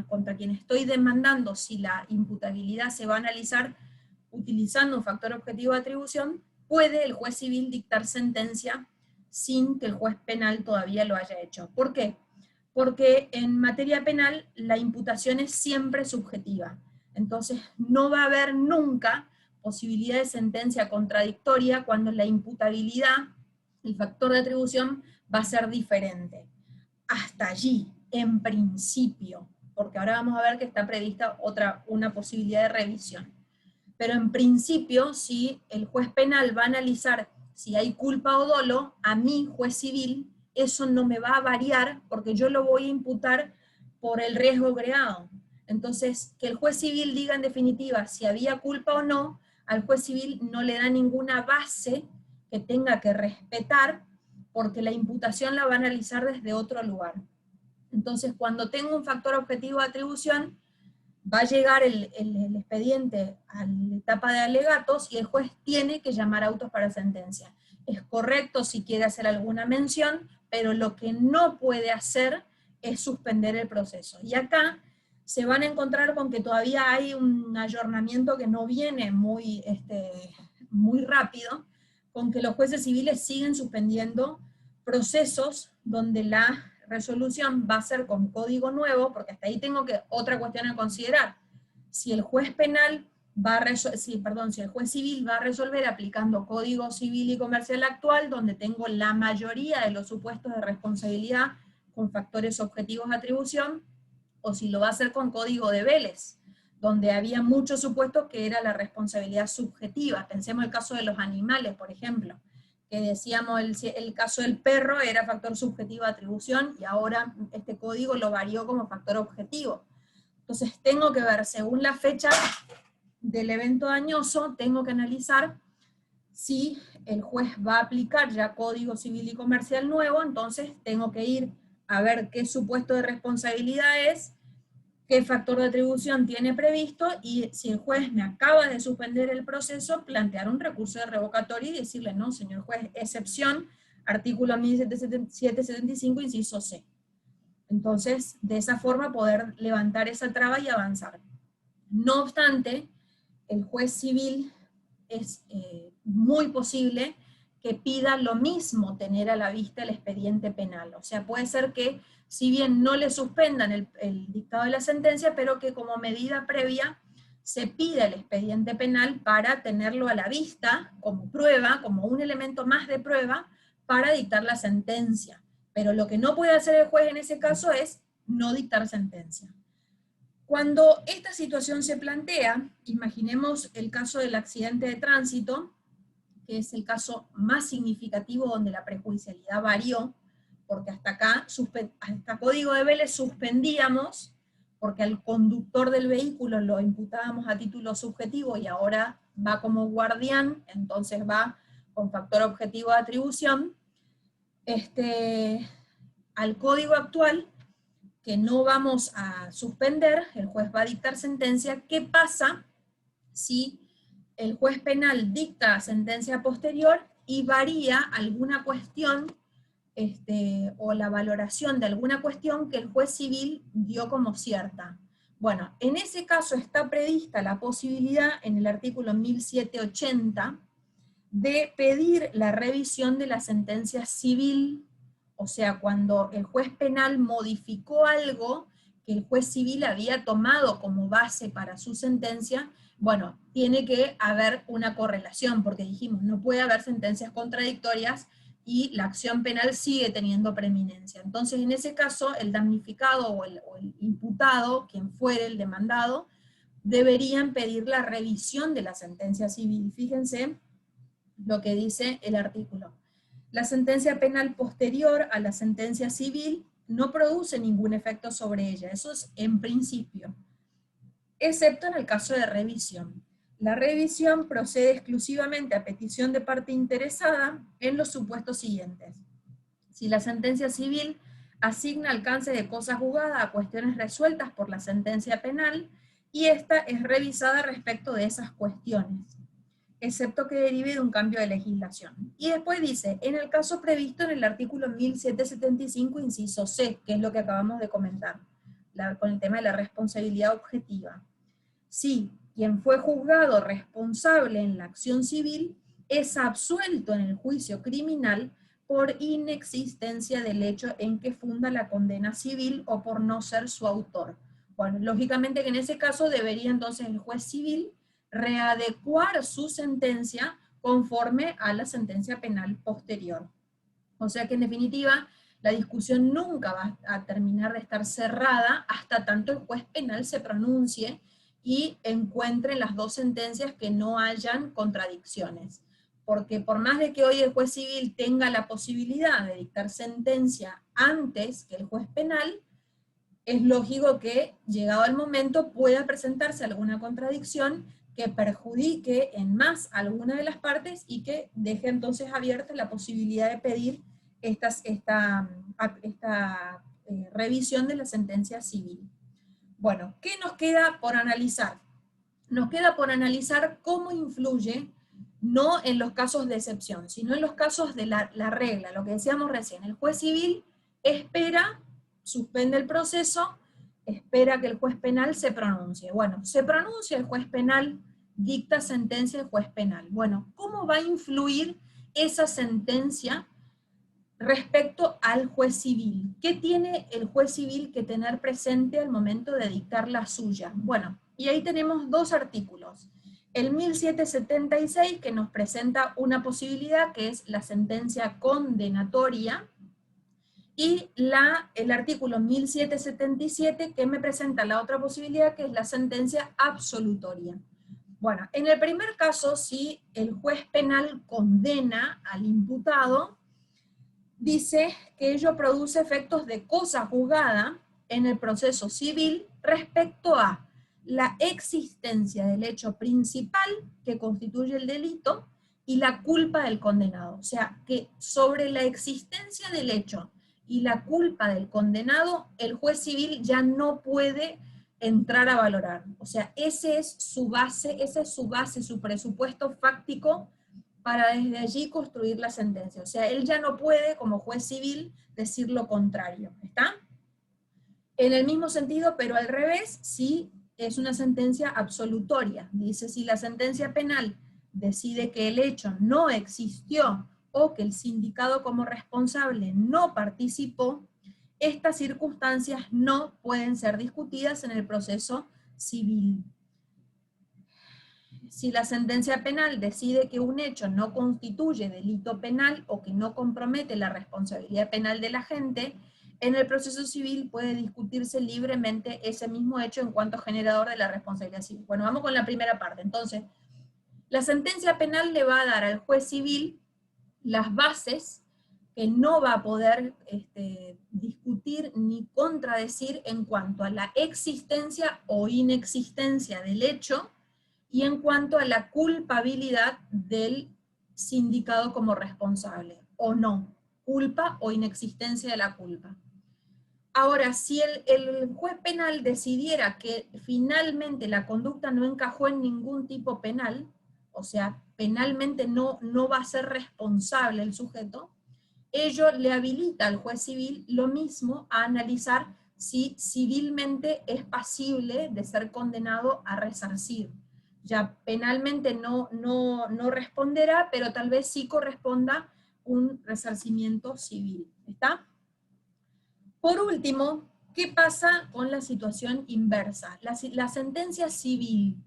contra quien estoy demandando, si la imputabilidad se va a analizar utilizando un factor objetivo de atribución, puede el juez civil dictar sentencia sin que el juez penal todavía lo haya hecho. ¿Por qué? Porque en materia penal la imputación es siempre subjetiva. Entonces no va a haber nunca posibilidad de sentencia contradictoria cuando la imputabilidad, el factor de atribución, va a ser diferente. Hasta allí, en principio, porque ahora vamos a ver que está prevista una posibilidad de revisión. Pero en principio, si el juez penal va a analizar si hay culpa o dolo, a mí, juez civil, eso no me va a variar porque yo lo voy a imputar por el riesgo creado. Entonces, que el juez civil diga en definitiva si había culpa o no, al juez civil no le da ninguna base que tenga que respetar, porque la imputación la va a analizar desde otro lugar. Entonces, cuando tengo un factor objetivo de atribución, va a llegar el expediente a la etapa de alegatos y el juez tiene que llamar autos para sentencia. Es correcto si quiere hacer alguna mención, pero lo que no puede hacer es suspender el proceso. Y acá se van a encontrar con que todavía hay un ayornamiento que no viene muy rápido, con que los jueces civiles siguen suspendiendo procesos donde la resolución va a ser con código nuevo, porque hasta ahí tengo otra cuestión a considerar. Si el juez penal si el juez civil va a resolver aplicando Código Civil y Comercial actual, donde tengo la mayoría de los supuestos de responsabilidad con factores objetivos de atribución, o si lo va a hacer con Código de Vélez, donde había muchos supuestos que era la responsabilidad subjetiva. Pensemos el caso de los animales, por ejemplo, que decíamos el caso del perro era factor subjetivo de atribución, y ahora este código lo varió como factor objetivo. Entonces tengo que ver, según la fecha del evento dañoso, tengo que analizar si el juez va a aplicar ya Código Civil y Comercial nuevo, entonces tengo que ir a ver qué supuesto de responsabilidad es, qué factor de atribución tiene previsto, y si el juez me acaba de suspender el proceso, plantear un recurso de revocatoria y decirle, no, señor juez, excepción, artículo 1775, inciso C. Entonces, de esa forma poder levantar esa traba y avanzar. No obstante, el juez civil es muy posible que pida lo mismo tener a la vista el expediente penal. O sea, puede ser que, si bien no le suspendan el dictado de la sentencia, pero que como medida previa se pide el expediente penal para tenerlo a la vista como prueba, como un elemento más de prueba, para dictar la sentencia. Pero lo que no puede hacer el juez en ese caso es no dictar sentencia. Cuando esta situación se plantea, imaginemos el caso del accidente de tránsito, que es el caso más significativo donde la prejudicialidad varió, porque hasta acá, hasta Código de Vélez suspendíamos, porque al conductor del vehículo lo imputábamos a título subjetivo y ahora va como guardián, entonces va con factor objetivo de atribución. Al código actual, que no vamos a suspender, el juez va a dictar sentencia. ¿Qué pasa si el juez penal dicta sentencia posterior y varía alguna cuestión, o la valoración de alguna cuestión que el juez civil dio como cierta? Bueno, en ese caso está prevista la posibilidad en el artículo 1780 de pedir la revisión de la sentencia civil, o sea, cuando el juez penal modificó algo que el juez civil había tomado como base para su sentencia. Bueno, tiene que haber una correlación, porque dijimos, no puede haber sentencias contradictorias y la acción penal sigue teniendo preeminencia. Entonces, en ese caso, el damnificado o el imputado, quien fuere el demandado, deberían pedir la revisión de la sentencia civil. Fíjense lo que dice el artículo. La sentencia penal posterior a la sentencia civil no produce ningún efecto sobre ella, eso es en principio, excepto en el caso de revisión. La revisión procede exclusivamente a petición de parte interesada en los supuestos siguientes. Si la sentencia civil asigna alcance de cosa juzgada a cuestiones resueltas por la sentencia penal, y esta es revisada respecto de esas cuestiones, excepto que derive de un cambio de legislación. Y después dice, en el caso previsto en el artículo 1775, inciso C, que es lo que acabamos de comentar, con el tema de la responsabilidad objetiva. Si quien fue juzgado responsable en la acción civil es absuelto en el juicio criminal por inexistencia del hecho en que funda la condena civil o por no ser su autor. Bueno, lógicamente que en ese caso debería entonces el juez civil readecuar su sentencia conforme a la sentencia penal posterior. O sea que en definitiva, la discusión nunca va a terminar de estar cerrada hasta tanto el juez penal se pronuncie y encuentre las dos sentencias que no hayan contradicciones. Porque por más de que hoy el juez civil tenga la posibilidad de dictar sentencia antes que el juez penal, es lógico que, llegado el momento, pueda presentarse alguna contradicción que perjudique en más alguna de las partes y que deje entonces abierta la posibilidad de pedir esta revisión de la sentencia civil. Bueno, ¿qué nos queda por analizar? Nos queda por analizar cómo influye, no en los casos de excepción, sino en los casos de la regla, lo que decíamos recién. El juez civil espera, suspende el proceso, espera que el juez penal se pronuncie. Bueno, se pronuncia el juez penal, dicta sentencia el juez penal. Bueno, ¿cómo va a influir esa sentencia respecto al juez civil? ¿Qué tiene el juez civil que tener presente al momento de dictar la suya? Bueno, y ahí tenemos dos artículos. El 1776, que nos presenta una posibilidad, que es la sentencia condenatoria, y el artículo 1777, que me presenta la otra posibilidad, que es la sentencia absolutoria. Bueno, en el primer caso, si el juez penal condena al imputado, dice que ello produce efectos de cosa juzgada en el proceso civil respecto a la existencia del hecho principal que constituye el delito y la culpa del condenado. O sea, que sobre la existencia del hecho y la culpa del condenado, el juez civil ya no puede entrar a valorar. O sea, ese es su base, su presupuesto fáctico para desde allí construir la sentencia. O sea, él ya no puede, como juez civil, decir lo contrario. ¿Está? En el mismo sentido, pero al revés, si es una sentencia absolutoria. Dice, si la sentencia penal decide que el hecho no existió o que el sindicado como responsable no participó, estas circunstancias no pueden ser discutidas en el proceso civil. si la sentencia penal decide que un hecho no constituye delito penal o que no compromete la responsabilidad penal del agente, en el proceso civil puede discutirse libremente ese mismo hecho en cuanto generador de la responsabilidad civil. Bueno, vamos con la primera parte. Entonces, la sentencia penal le va a dar al juez civil las bases que no va a poder discutir ni contradecir en cuanto a la existencia o inexistencia del hecho y en cuanto a la culpabilidad del sindicado como responsable, o no, culpa o inexistencia de la culpa. Ahora, si el juez penal decidiera que finalmente la conducta no encajó en ningún tipo penal, o sea, penalmente no va a ser responsable el sujeto, ello le habilita al juez civil lo mismo a analizar si civilmente es pasible de ser condenado a resarcir. Ya penalmente no responderá, pero tal vez sí corresponda un resarcimiento civil. ¿Está? Por último, ¿qué pasa con la situación inversa? ¿La sentencia civil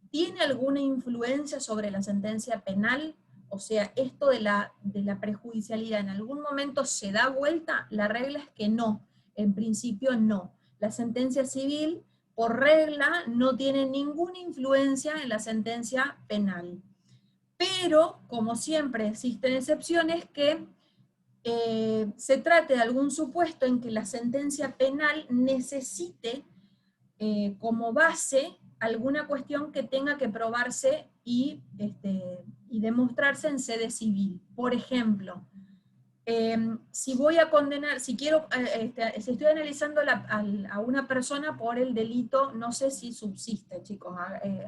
tiene alguna influencia sobre la sentencia penal? O sea, esto de la prejudicialidad, ¿en algún momento se da vuelta? La regla es que no, en principio no. La sentencia civil, por regla, no tiene ninguna influencia en la sentencia penal. Pero, como siempre, existen excepciones que se trate de algún supuesto en que la sentencia penal necesite como base alguna cuestión que tenga que probarse y demostrarse en sede civil. Por ejemplo, si voy a condenar, si estoy analizando a una persona por el delito, no sé si subsiste, chicos,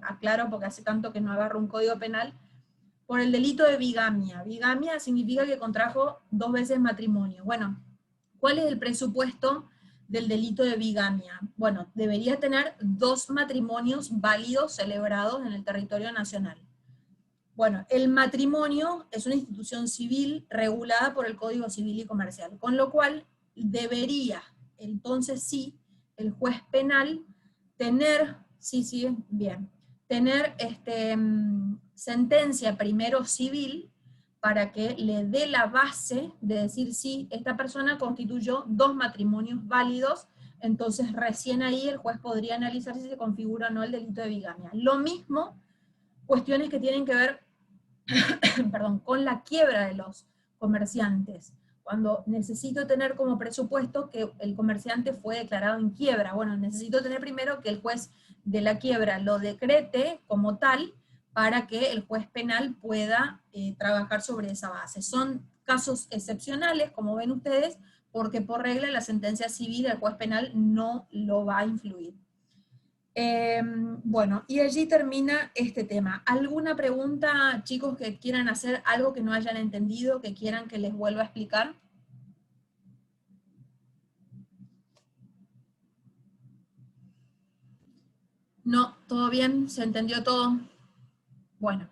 aclaro porque hace tanto que no agarro un código penal, por el delito de bigamia. Bigamia significa que contrajo 2 veces matrimonio. Bueno, ¿cuál es el presupuesto del delito de bigamia? Bueno, debería tener 2 matrimonios válidos celebrados en el territorio nacional. Bueno, el matrimonio es una institución civil regulada por el Código Civil y Comercial, con lo cual debería, entonces sí, el juez penal tener, tener sentencia primero civil para que le dé la base de decir sí, esta persona constituyó 2 matrimonios válidos, entonces recién ahí el juez podría analizar si se configura o no el delito de bigamia. Lo mismo, cuestiones que tienen que ver perdón, con la quiebra de los comerciantes. Cuando necesito tener como presupuesto que el comerciante fue declarado en quiebra, bueno, necesito tener primero que el juez de la quiebra lo decrete como tal para que el juez penal pueda trabajar sobre esa base. Son casos excepcionales, como ven ustedes, porque por regla la sentencia civil al juez penal no lo va a influir. Bueno, y allí termina este tema. ¿Alguna pregunta, chicos, que quieran hacer, algo que no hayan entendido, que quieran que les vuelva a explicar? No, ¿todo bien? ¿Se entendió todo? Bueno.